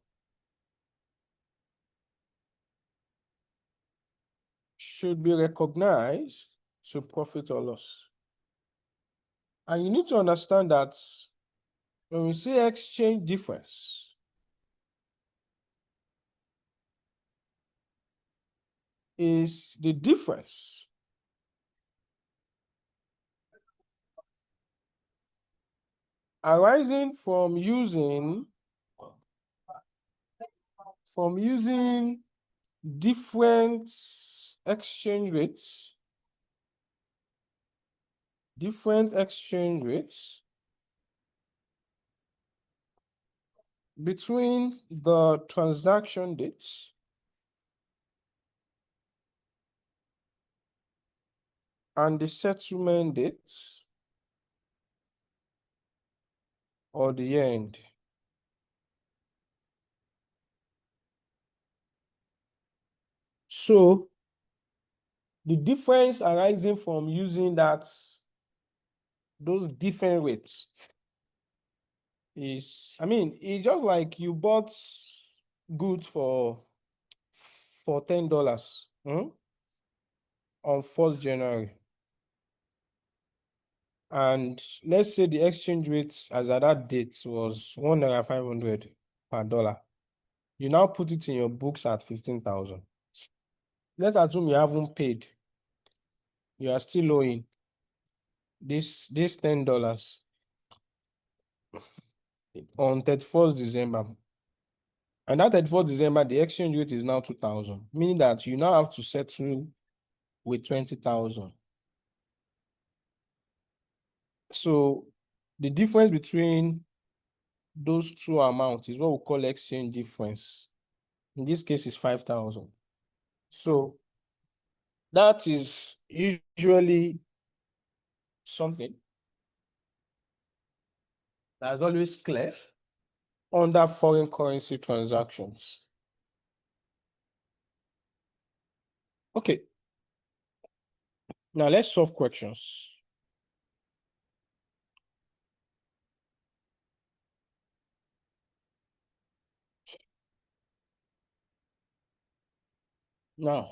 should be recognized to profit or loss. And you need to understand that when we say exchange difference, is the difference arising from using different exchange rates, between the transaction dates and the settlement dates or the end. So the difference arising from using that those different rates is, I mean, it's just like you bought goods for $10 on 1st January. And let's say the exchange rate as at that date was 1,500 per dollar. You now put it in your books at 15,000. Let's assume you haven't paid. You are still owing this $10 on 31st December. And that 31st December, the exchange rate is now 2,000, meaning that you now have to settle with 20,000. So the difference between those two amounts is what we call exchange difference. In this case, is 5,000. So that is usually something that's always clear under foreign currency transactions. Okay. Now let's solve questions. Now,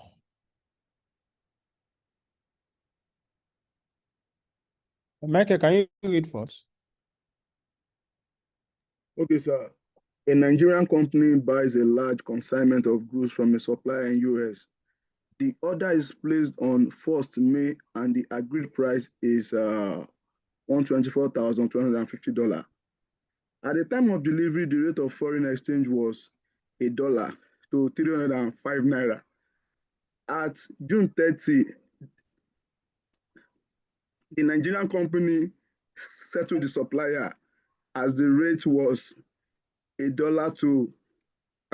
Michael, can you read first? Okay, sir. A Nigerian company buys a large consignment of goods from a supplier in US. The order is placed on 1st May and the agreed price is $124,250. At the time of delivery, the rate of foreign exchange was $1 to 305 naira. At June 30, the Nigerian company settled the supplier as the rate was $1 to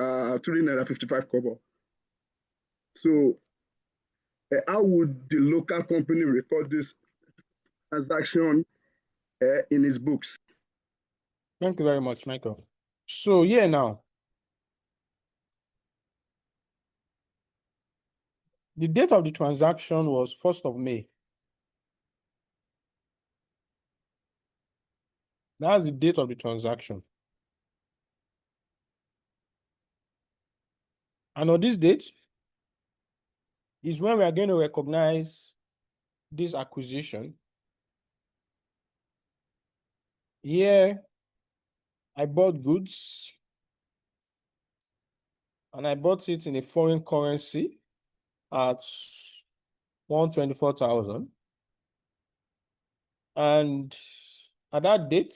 3.55 naira. So, how would the local company record this transaction in its books? Thank you very much, Michael. So yeah, now the date of the transaction was 1st of May. That's the date of the transaction. And on this date is when we are going to recognize this acquisition. Here, I bought goods and I bought it in a foreign currency at 124,000. And at that date,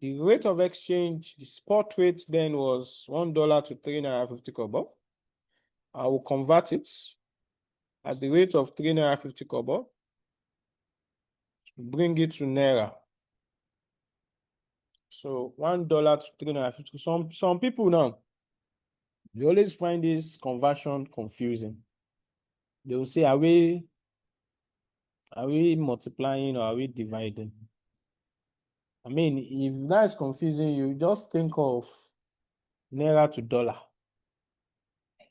the rate of exchange, the spot rate then was $1 to 3.50 naira. I will convert it at the rate of 3.50 naira, bring it to naira. So $1 to 3.50. Some people now, they always find this conversion confusing. They will say, are we multiplying or are we dividing? I mean, if that is confusing you, just think of naira to dollar.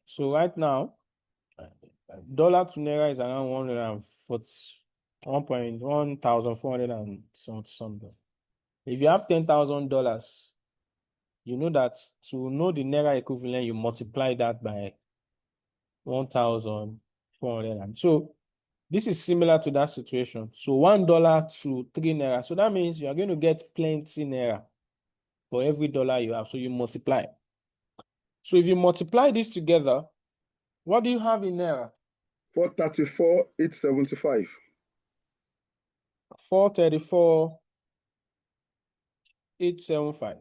So right now, dollar to naira is around 1,400 and something. If you have $10,000, you know that to know the naira equivalent, you multiply that by 1,400. So this is similar to that situation. So $1 to 3 naira. So that means you are going to get plenty naira for every dollar you have. So you multiply. So if you multiply this together, what do you have in naira? 434,875. 434,875.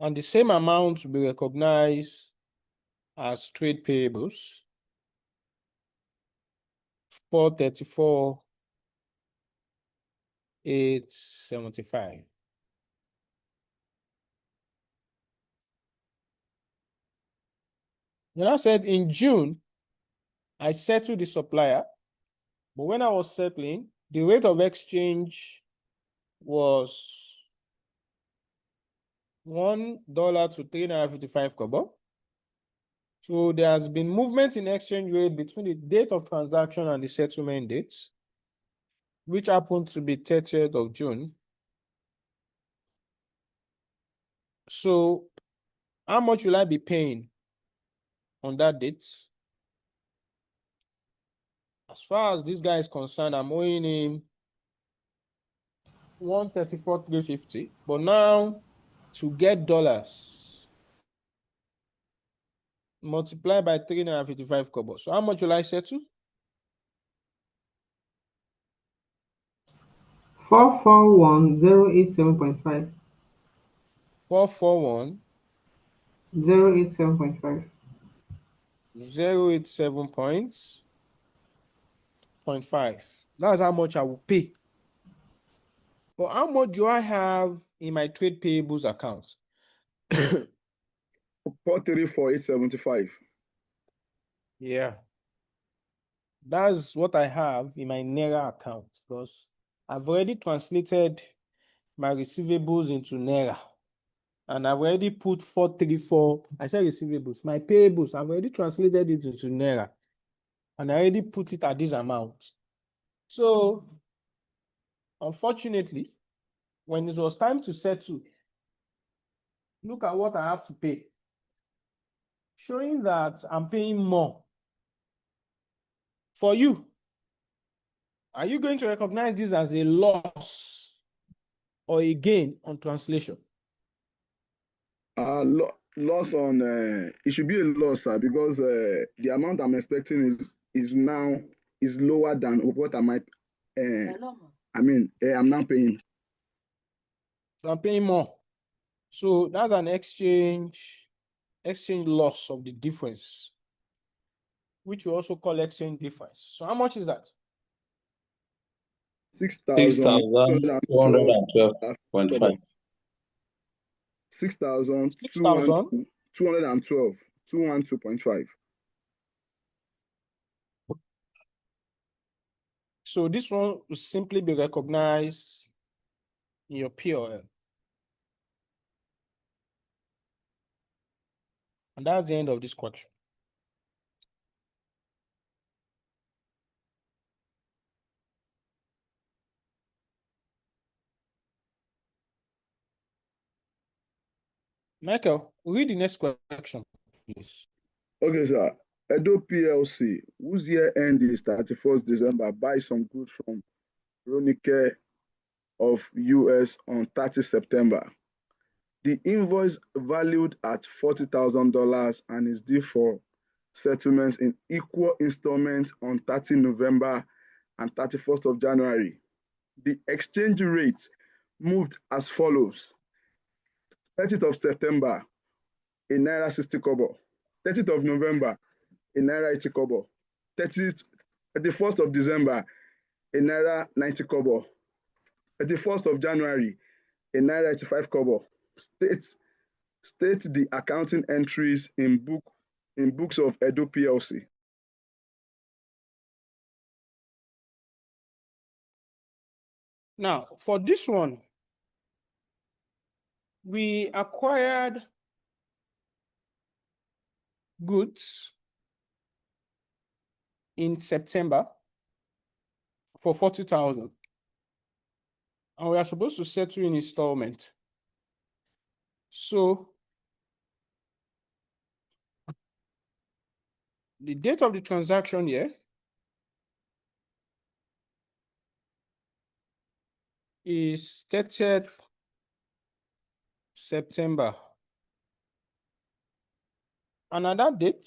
And the same amount will be recognized as trade payables. 434,875. Then I said in June, I settled the supplier, but when I was settling, the rate of exchange was $1 to 3.55 naira. So there has been movement in exchange rate between the date of transaction and the settlement dates. which happened to be 30th of June. So how much will I be paying on that date? As far as this guy is concerned, I'm owing him 134,350. But now to get dollars, multiply by 355 kobo. So how much will I settle? 441,087.5. 441 087.5. 087.5. That's how much I will pay. But how much do I have in my trade payables account? 434,875. Yeah. That's what I have in my Naira account because I've already translated my receivables into Naira. And I've already put 434. I said receivables. My payables, I've already translated it into Naira. And I already put it at this amount. So, unfortunately, when it was time to settle, look at what I have to pay. Showing that I'm paying more. For you, are you going to recognize this as a loss or a gain on translation? Loss on it should be a loss, sir, because the amount I'm expecting is lower than what I might. I'm now paying. I'm paying more. So that's an exchange loss of the difference, which we also call exchange difference. So how much is that? 6,212.5. 6,212.5. So this one will simply be recognized in your POL. And that's the end of this question. Michael, read the next question, please. Okay, sir. Edo PLC, whose year end is 31st December, buy some goods from Ronicare of US on 30 September. The invoice valued at $40,000 and is due for settlements in equal installments on 30 November and 31st of January. The exchange rate moved as follows. 30th of September, a Naira 60 kobo. 30th of November, a Naira 80 kobo. 31st of December, a Naira 90 kobo. 31st of January, a Naira 85 kobo. State the accounting entries in books of Edo PLC. Now, for this one, we acquired goods in September for 40,000. And we are supposed to settle in installment. So the date of the transaction here is 30th September. And at that date,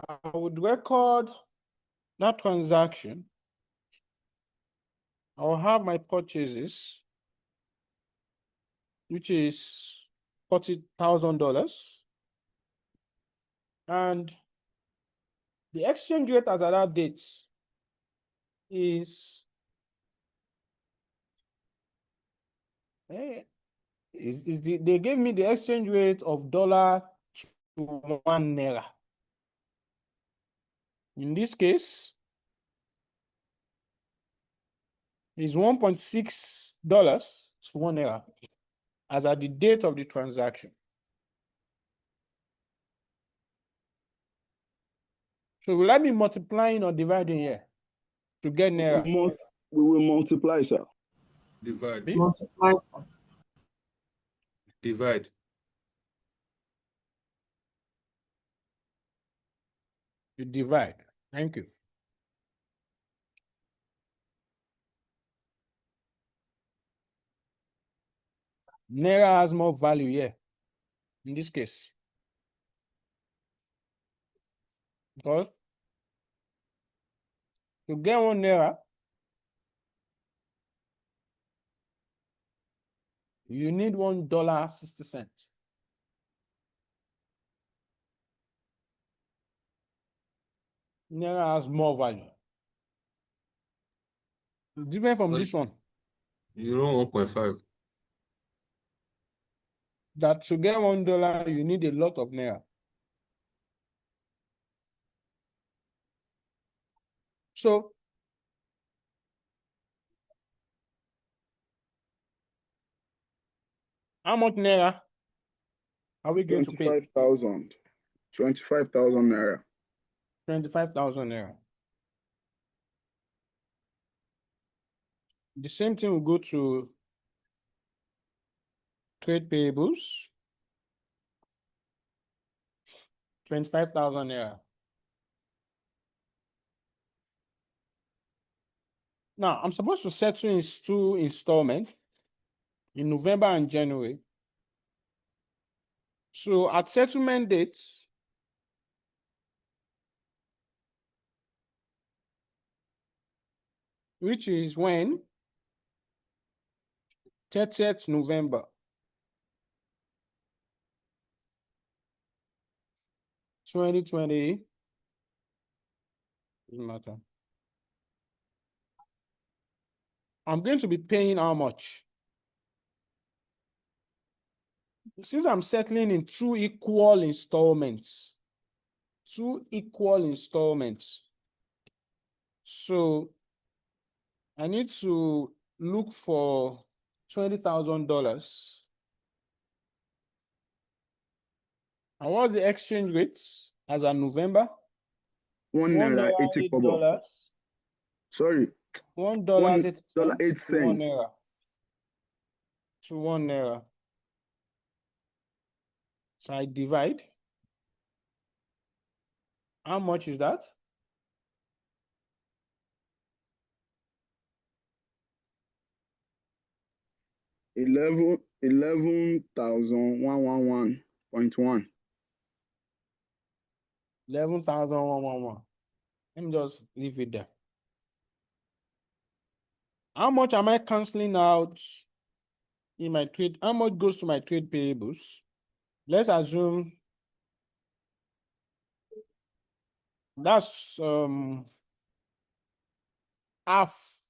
I would record that transaction. I'll have my purchases, which is $40,000. And the exchange rate as at that date is they gave me the exchange rate of dollar to 1 Naira. In this case, is $1.6 to 1 Naira as at the date of the transaction. So will I be multiplying or dividing here? to get naira? We will multiply, sir. Divide. B? Multiply. Divide. You divide. Thank you. Naira has more value here in this case. Because to get 1 naira, you need $1.60. Naira has more value. Different from this one. You know 1.5. That to get $1, you need a lot of naira. So how much naira are we going to pay? 25,000. 25,000 naira. 25,000 naira. The same thing will go to trade payables. 25,000 naira. Now, I'm supposed to settle in 2 installments in November and January. So at settlement dates, which is when? 30th November. 2020. Doesn't matter. I'm going to be paying how much? Since I'm settling in 2 equal installments. 2 equal installments. So I need to look for $20,000. And what's the exchange rate as of November? 1 naira 80 kobo. $8. Sorry. $1.80 $1.08 to 1 naira. To 1 naira. So I divide. How much is that? $11,111.1. 11,111. Let me just leave it there. How much am I canceling out in my trade? How much goes to my trade payables? Let's assume that's half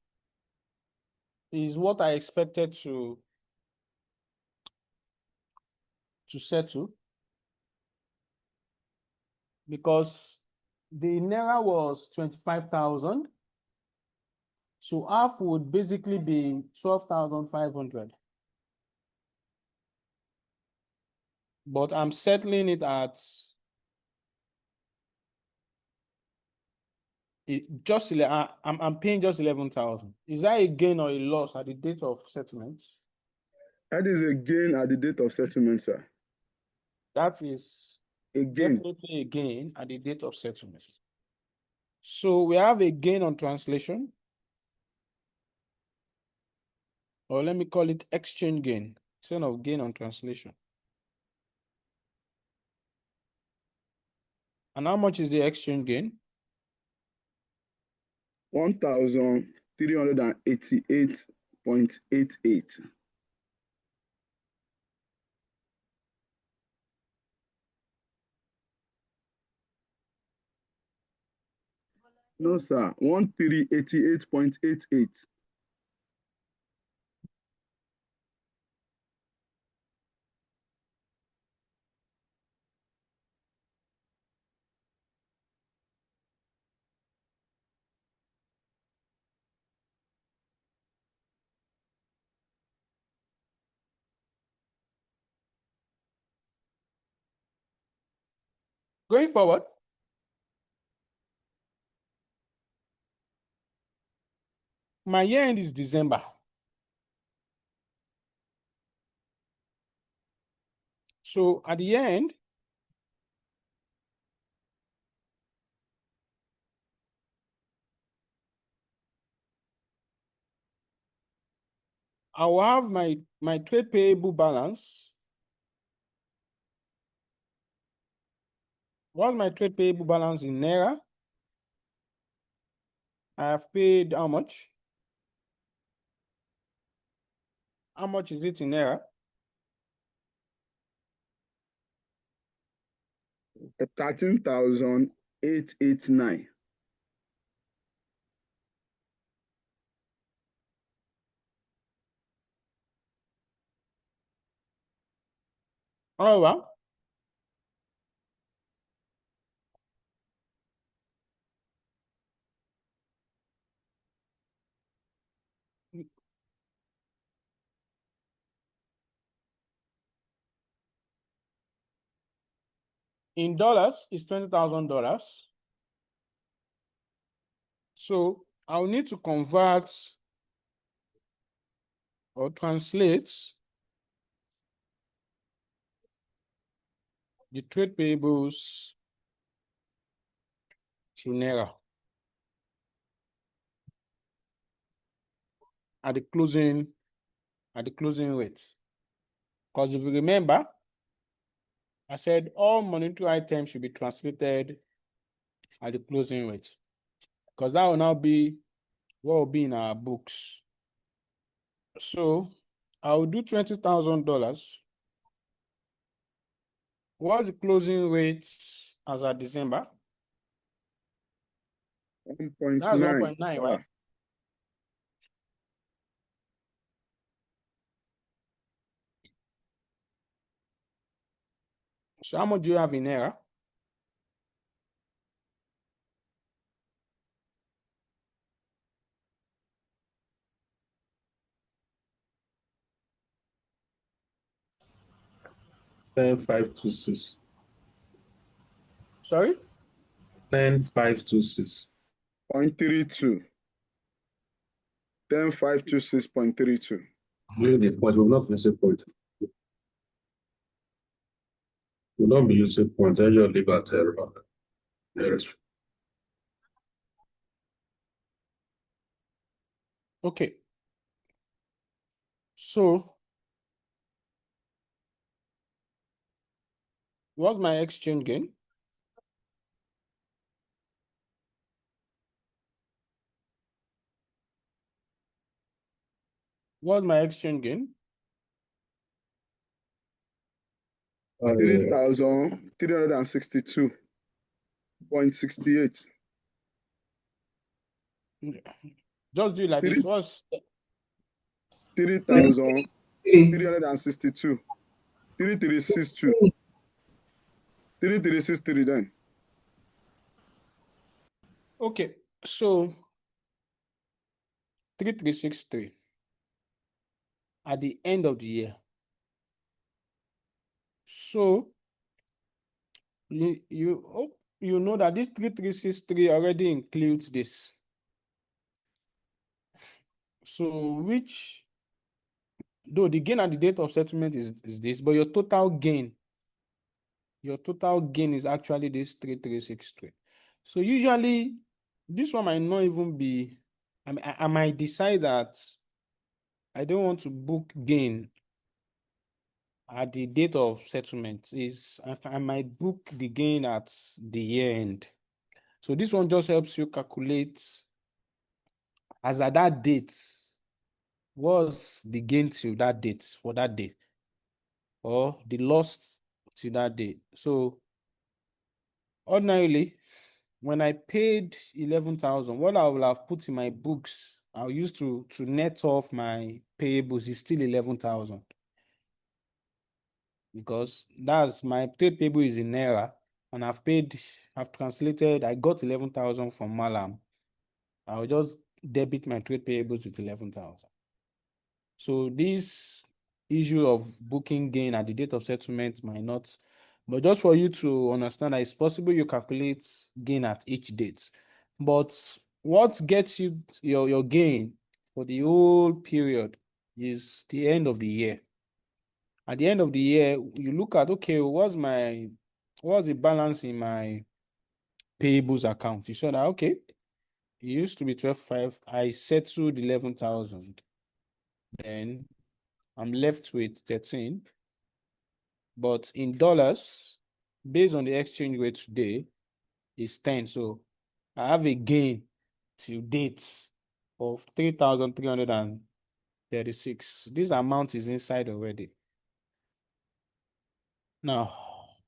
is what I expected to settle, because the naira was 25,000. So half would basically be 12,500. But I'm settling it at I'm paying just 11,000. Is that a gain or a loss at the date of settlement? That is a gain at the date of settlement, sir. That is A gain. definitely a gain at the date of settlement. So we have a gain on translation, or let me call it exchange gain instead of gain on translation. And how much is the exchange gain? 1,388.88. No, sir. 1,388.88. Going forward, my year end is December. So at the end, I will have my trade payable balance. What's my trade payable balance in Naira? I have paid how much? How much is it in Naira? 13,889. All right. In dollars, it's $20,000. So I'll need to convert or translate the trade payables to Naira at the closing rate. Because if you remember, I said all monetary items should be translated at the closing rate. Because that will now be what will be in our books. So I will do $20,000. What's the closing rate as of December? 1.9. That's 1.9, right? So how much do you have in Naira? $10,526. Sorry? 10,526. 0.32. 10,526.32. During the point, we will not use a point. We will not be using points. I just leave at nearest. Okay. So what's my exchange gain? What's my exchange gain? 3,362.68. Just do it like this. What's 3,362. 3362. 3363 then. okay? So 3363 at the end of the year. So you know that this 3363 already includes this. So though the gain at the date of settlement is this, but your total gain is actually this 3363. So usually this one might not even be, I might decide that I don't want to book gain at the date of settlement. I might book the gain at the year end. So this one just helps you calculate as at that date, what's the gain till that date for that day, or the loss till that day. So ordinarily, when I paid 11,000, what I will have put in my books, I'll use to net off my payables is still 11,000. Because that's my trade payable is in Naira, and I've translated, I got 11,000 from Malam. I'll just debit my trade payables with 11,000. So this issue of booking gain at the date of settlement might not, but just for you to understand that it's possible you calculate gain at each date. But what gets you your gain for the whole period is the end of the year. At the end of the year, you look at, okay, what's the balance in my payables account? You saw that, okay, it used to be 12.5. I settled 11,000. Then I'm left with 13. But in dollars, based on the exchange rate today, is 10. So I have a gain to date of 3,336. This amount is inside already. Now,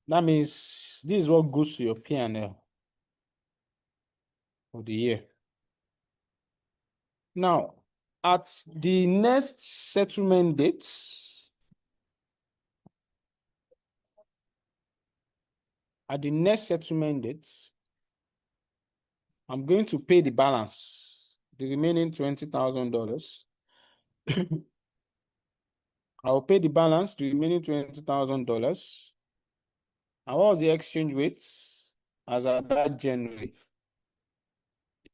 that means this is what goes to your P&L for the year. Now, at the next settlement date, I'm going to pay the balance, the remaining $20,000. I'll pay the balance, the remaining $20,000. And what was the exchange rate as at that January?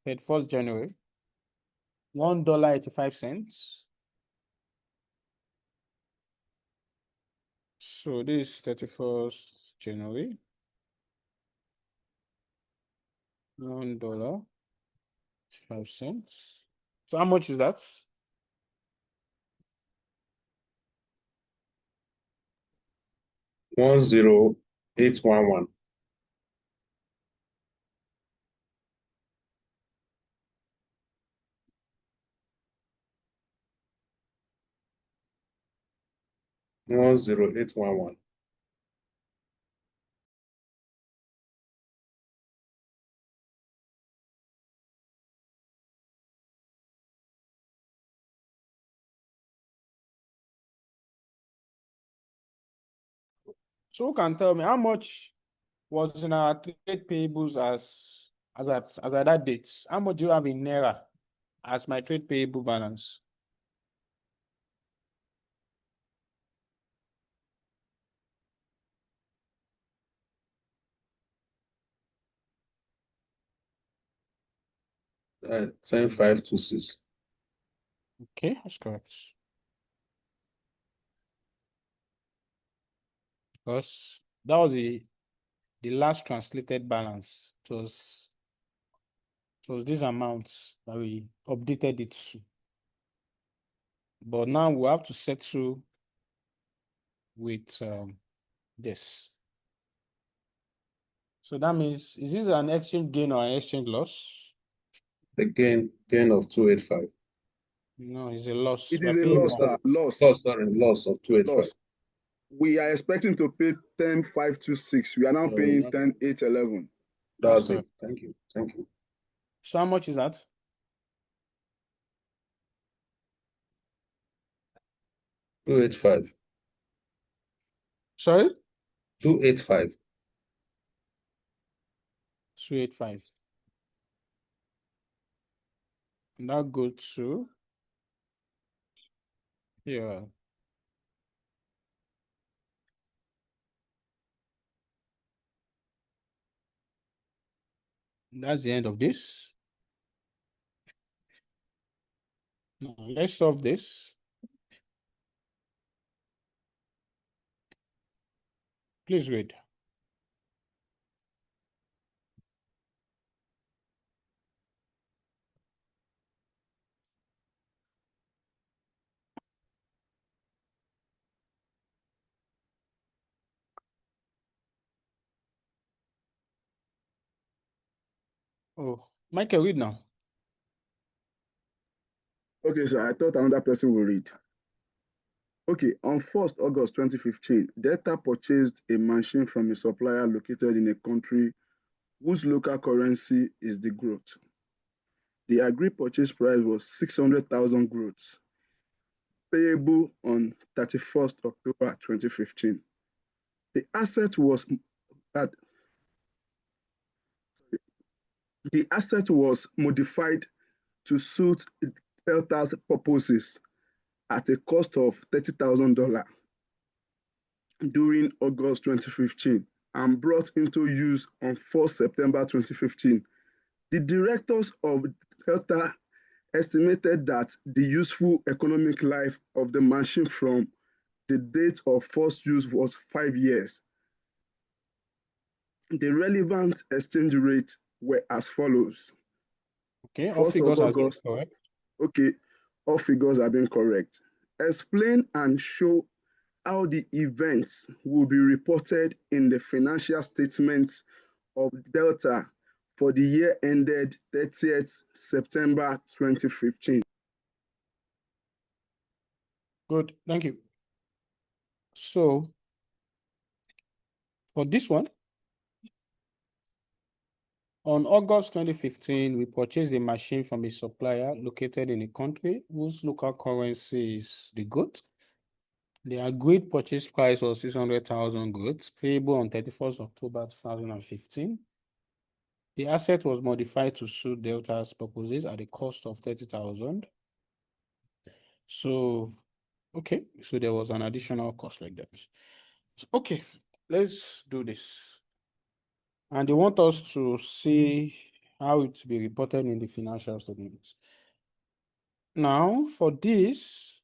31st January, $1.85. So this is 31st January, $1.05. So how much is that? $10811. $10811. So who can tell me how much was in our trade payables as at that date? How much do you have in Naira as my trade payable balance? $10,526. Okay, that's correct. Because that was the last translated balance. It was this amount that we updated it to. But now we have to settle with this. So that means, is this an exchange gain or an exchange loss? The gain of 285. No, it's a loss. It We're is a paying loss, more. sir. Loss. Loss of 285. Loss. We are expecting to pay 10,526. We are now paying 10,811. That's That's it. Thank you. So how much is that? 285. Sorry? 285. 285. And that go to here. That's the end of this. Now, let's solve this. Please read. Oh, Michael, read now. Okay, so I thought another person will read. Okay, on 1st August 2015, Delta purchased a machine from a supplier located in a country whose local currency is the groat. The agreed purchase price was 600,000 groats, payable on 31st October 2015. The asset was modified to suit Delta's purposes at a cost of $30,000 during August 2015 and brought into use on 4 September 2015. The directors of Delta estimated that the useful economic life of the machine from the date of first use was 5 years. The relevant exchange rates were as follows. Okay, all 1st of figures are August, correct. okay, all figures have been correct. Explain and show how the events will be reported in the financial statements of Delta for the year ended 30th September 2015. Good, thank you. So for this one, on August 2015, we purchased a machine from a supplier located in a country whose local currency is the GOAT. The agreed purchase price was 600,000 GOAT, payable on 31st October 2015. The asset was modified to suit Delta's purposes at a cost of 30,000. So, okay, so there was an additional cost like that. Okay, let's do this. And they want us to see how it will be reported in the financial statements. Now, for this,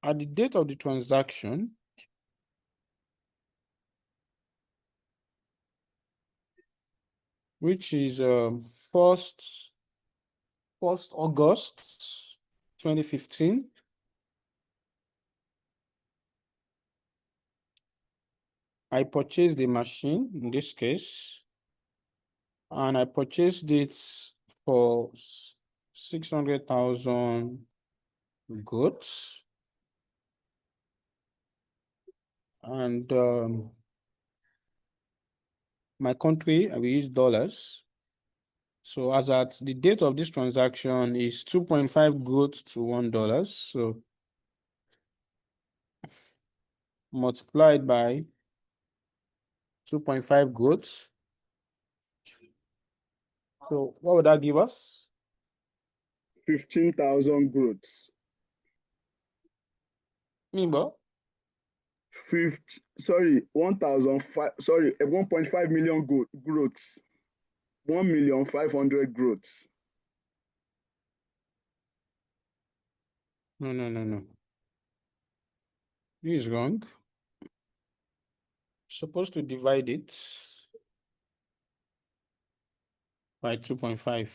at the date of the transaction, which is 1st August 2015, I purchased the machine in this case, and I purchased it for 600,000 GOAT. And my country, I will use dollars. So as at the date of this transaction is 2.5 GOAT to $1. So multiplied by 2.5 GOAT. So what would that give us? 15,000 growths. Mimbo? 1.5 million growths. 1,500,000 growths. No. This is wrong. Supposed to divide it by 2.5.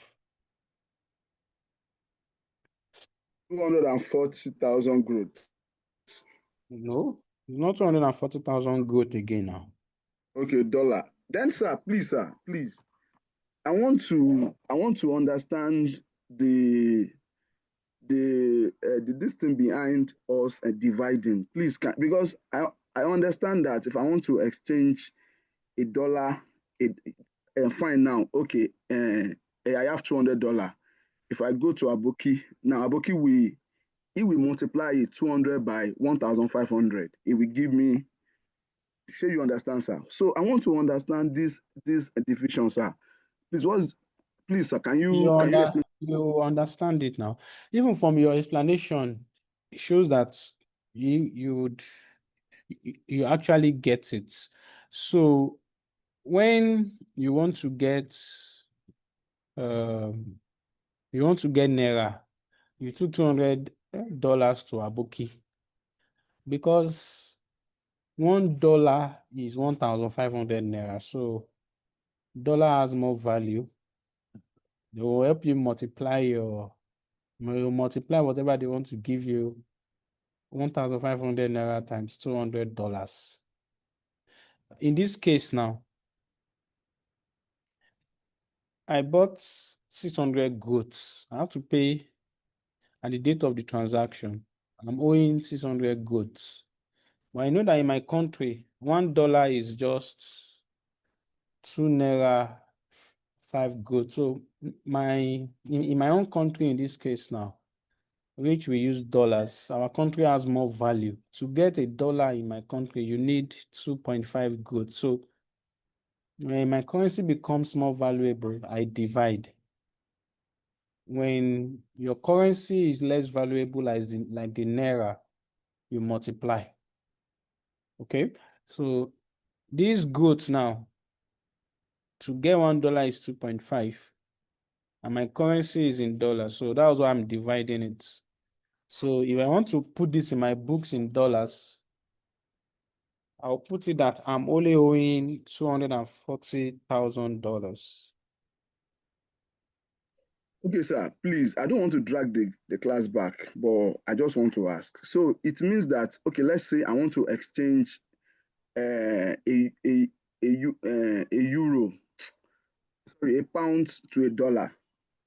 240,000 growths. No, not 240,000 GOAT again now. Okay, dollar. Then, sir, please, I want to understand the this thing behind us dividing. Please, because I understand that if I want to exchange a dollar, fine now. Okay, I have $200. If I go to Aboki now, Aboki he will multiply it 200 by 1,500. It will give me. Sure, you understand, sir. So I want to understand this division, sir. Please, sir, can you explain? You understand it now. Even from your explanation, it shows that you actually get it. So when you want to get Naira, you took $200 to Aboki because $1 is 1,500 Naira. So dollar has more value. They will help you multiply whatever they want to give you. 1,500 Naira times $200. In this case now, I bought 600 GOAT. I have to pay at the date of the transaction. I'm owing 600 GOAT. But I know that in my country, $1 is just 2 Naira 5 GOAT. So in my own country, in this case now, which we use dollars, our country has more value. To get $1 in my country, you need 2.5 GOAT. So when my currency becomes more valuable, I divide. When your currency is less valuable as like the Naira, you multiply. Okay, so these GOAT now, to get $1 is 2.5, and my currency is in dollars. So that's why I'm dividing it. So if I want to put this in my books in dollars, I'll put it that I'm only owing $240,000. Okay, sir, please, I don't want to drag the class back, but I just want to ask. So it means that, okay, let's say I want to exchange a euro, sorry, a pound to a dollar.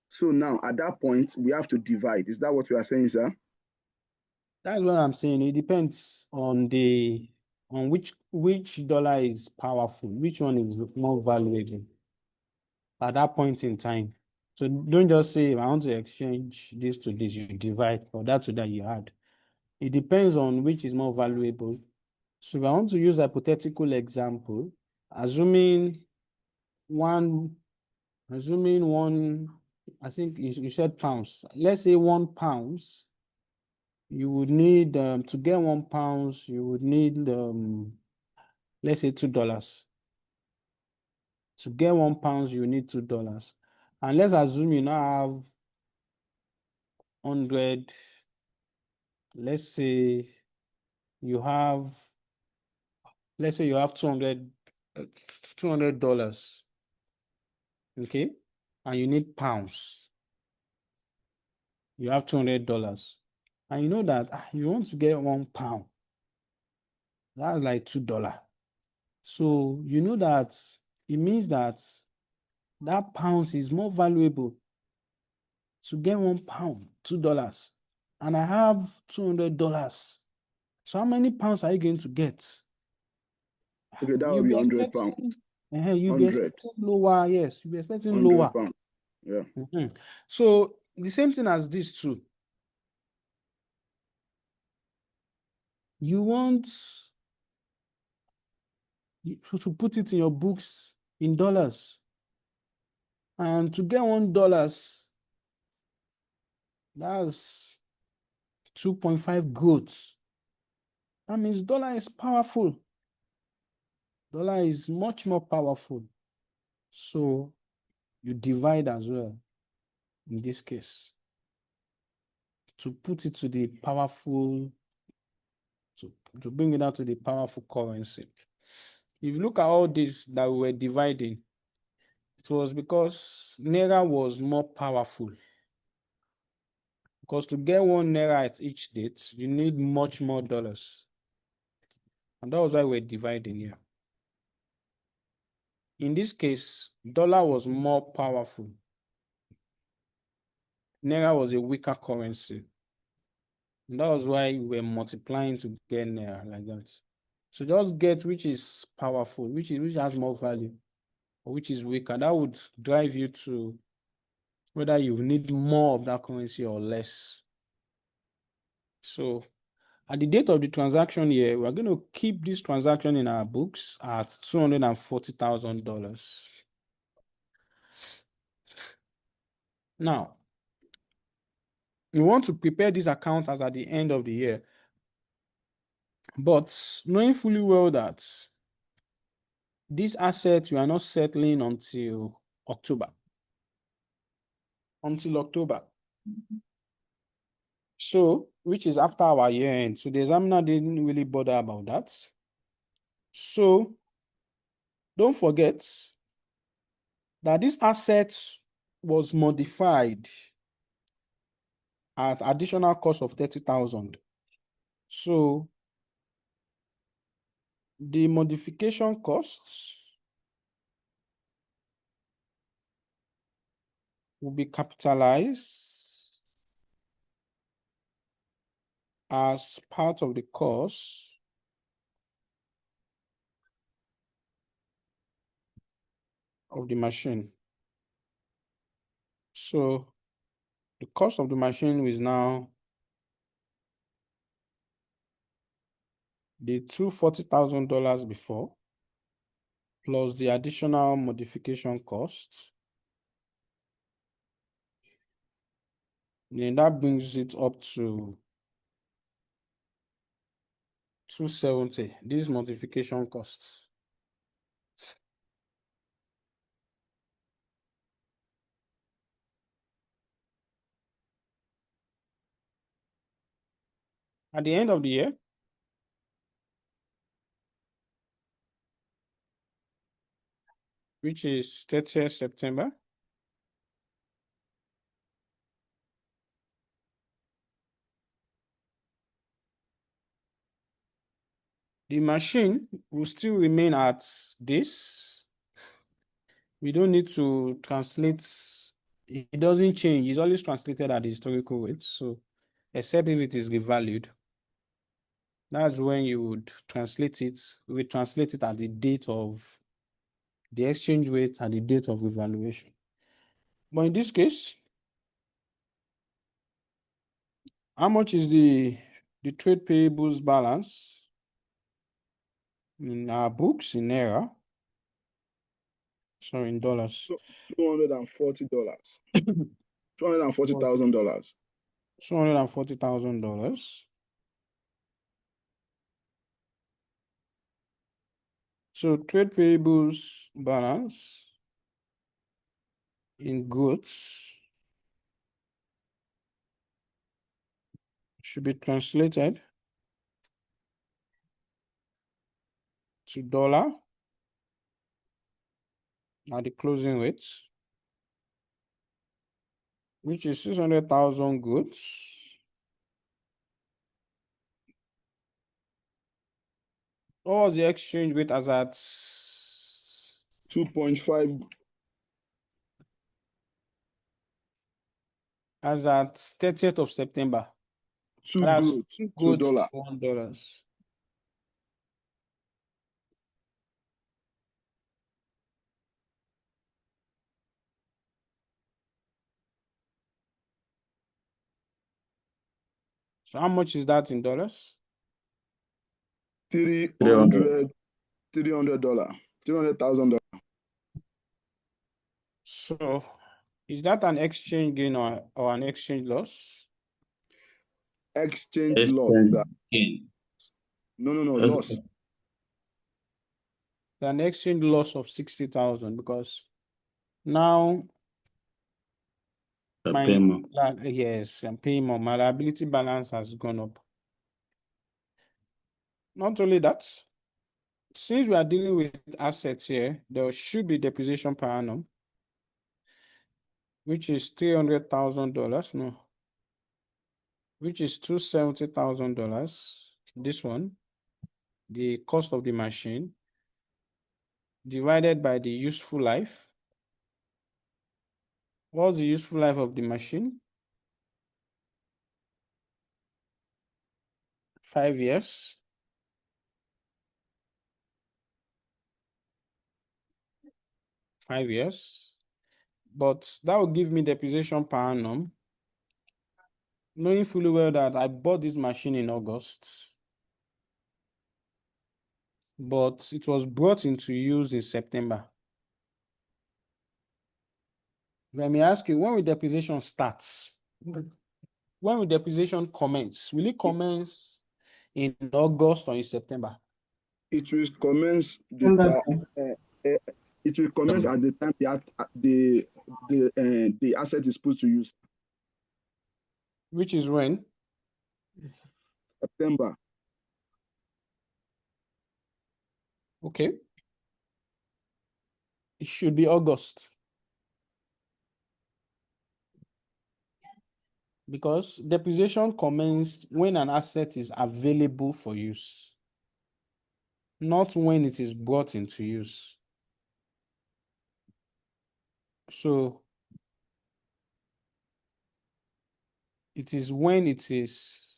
So now at that point, we have to divide. Is that what you are saying, sir? That's what I'm saying. It depends on which dollar is powerful, which one is more valuable at that point in time. So don't just say, I want to exchange this to this, you divide, or that to that you add. It depends on which is more valuable. So if I want to use a hypothetical example, assuming one, I think you said pounds. Let's say £1, you would need, to get £1, you would need, let's say $2. To get £1, you need $2. And let's assume you now have 100, let's say you have, $200, $200, okay? And you need pounds. You have $200. And you know that you want to get £1. That's like $2. So you know that it means that pounds is more valuable to get £1, $2. And I have $200. So how many pounds are you going to get? Okay, that You'll will be be 100 expecting, pounds. you'll be 100. expecting lower, yes, you'll be expecting 100 lower. pounds. Yeah. So the same thing as this too. You want to put it in your books in dollars. And to get $1, that's 2.5 growth. That means dollar is powerful. Dollar is much more powerful. So you divide as well in this case to put it to the powerful, to bring it down to the powerful currency. If you look at all this that we were dividing, it was because Naira was more powerful. Because to get $1 at each date, you need much more dollars. And that was why we're dividing here. In this case, dollar was more powerful. Naira was a weaker currency. And that was why we were multiplying to get Naira like that. So just get which is powerful, which has more value, or which is weaker. That would drive you to whether you need more of that currency or less. So at the date of the transaction here, we're going to keep this transaction in our books at $240,000. Now, we want to prepare this account as at the end of the year, but knowing fully well that these assets we are not settling until October. So, which is after our year end. So the examiner didn't really bother about that. So don't forget that this asset was modified at additional cost of 30,000. So the modification costs will be capitalized as part of the cost of the machine. So the cost of the machine is now the $240,000 before, plus the additional modification cost. Then that brings it up to 270. These modification costs. at the end of the year, which is 30th September, the machine will still remain at this. We don't need to translate. It doesn't change. It's always translated at the historical rate. So except if it is revalued, that's when you would translate it. We translate it at the date of the exchange rate at the date of revaluation. But in this case, how much is the trade payables balance in our books in naira? Sorry, in dollars. $240. $240,000. $240,000. So trade payables balance in goods should be translated to dollar at the closing rate, which is 600,000 goods. What was the exchange rate as at 2.5. as at 30th of September? Two That's goods two to goods dollar. to $1. So how much is that in dollars? $300,000. $300,000. So is that an exchange gain or an exchange loss? Exchange loss. gain. No, That's loss. An exchange loss of 60,000 because now the my payment. yes, I'm paying more. My liability balance has gone up. Not only that, since we are dealing with assets here, there should be depreciation per annum, which is $300,000. No, which is $270,000. This one, the cost of the machine divided by the useful life. What's the useful life of the machine? 5 years. 5 years. But that will give me depreciation per annum, knowing fully well that I bought this machine in August, but it was brought into use in September. Let me ask you, when will depreciation starts? When will depreciation commence? Will it commence in August or in September? It will commence it will commence at the time the asset is put to use. Which is when? September. Okay. It should be August. Because depreciation commenced when an asset is available for use, not when it is brought into use. So it is when it is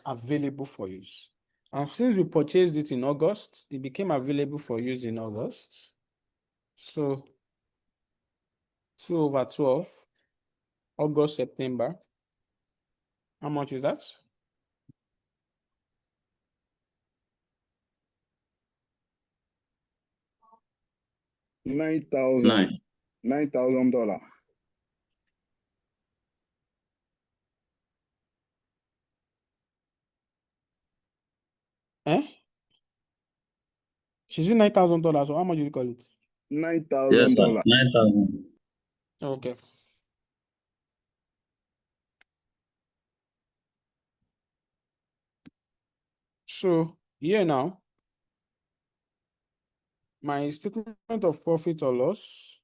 available for use. And since we purchased it in August, it became available for use in August. So 2/12, August, September. How much is that? $9,000. Eh? She's in $9,000. So how much do you call it? Yes, sir. $9,000. 9,000. Okay. So here now, my statement of profit or loss.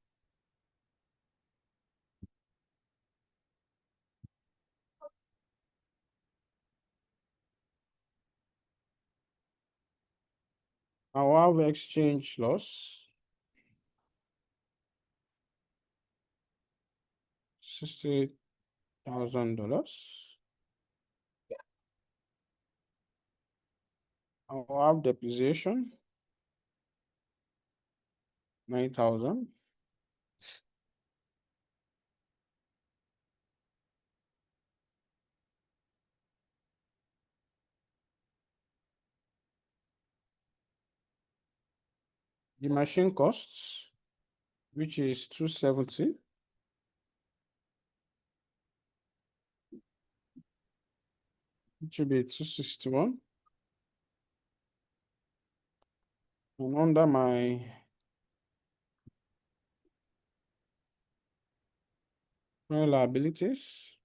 I'll have exchange loss. $60,000. I'll have depreciation. 9,000. The machine costs, which is 270. It should be 261. And under my liabilities,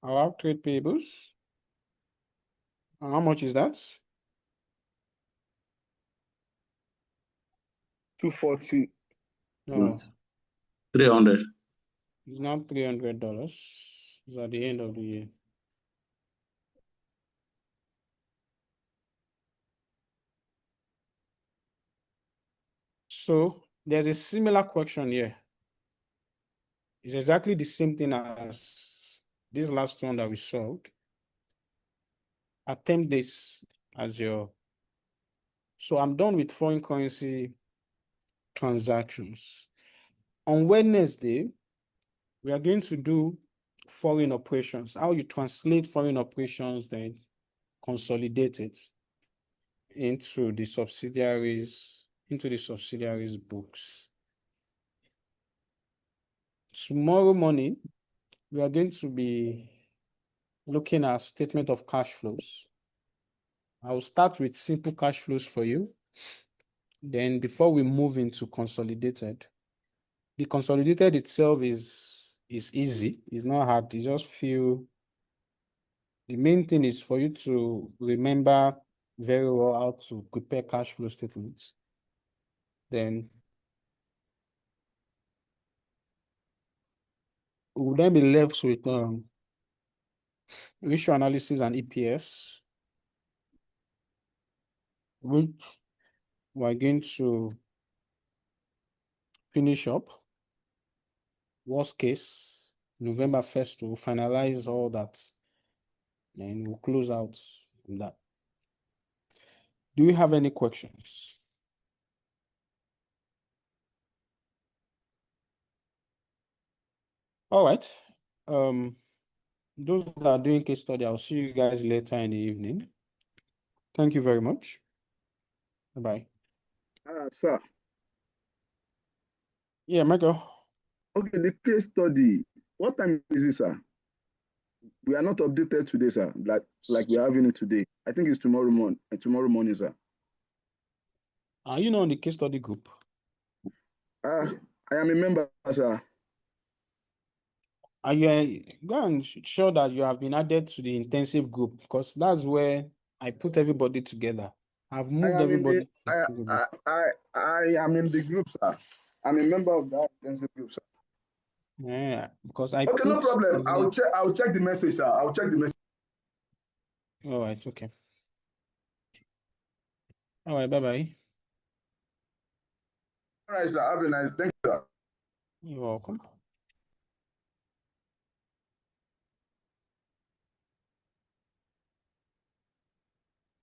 I'll have trade payables. And how much is that? 240. No, 300. it's not $300. It's at the end of the year. So there's a similar question here. It's exactly the same thing as this last one that we solved. Attempt this as your. So I'm done with foreign currency transactions. On Wednesday, we are going to do foreign operations, how you translate foreign operations, then consolidate it into the subsidiaries books. Tomorrow morning, we are going to be looking at statement of cash flows. I will start with simple cash flows for you. Then before we move into consolidated, the consolidated itself is easy. It's not hard. You just feel the main thing is for you to remember very well how to prepare cash flow statements. Then we'll then be left with ratio analysis and EPS, which we're going to finish up. Worst case, November 1st, we'll finalize all that. Then we'll close out on that. Do you have any questions? All right. Those that are doing case study, I'll see you guys later in the evening. Thank you very much. Bye-bye. Sir. Yeah, Michael. Okay, the case study. What time is it, sir? We are not updated today, sir. Like we're having it today. I think it's tomorrow morning, sir. Are you not on the case study group? I am a member, sir. Are you go and show that you have been added to the intensive group, because that's where I put everybody together. I've moved everybody. I am in the group, sir. I'm a member of that intensive group, sir. Yeah, because I Okay, no problem. I'll check the message, sir. I'll check the message. All right, okay. All right, bye-bye. All right, sir. Have a nice day, sir. You're welcome.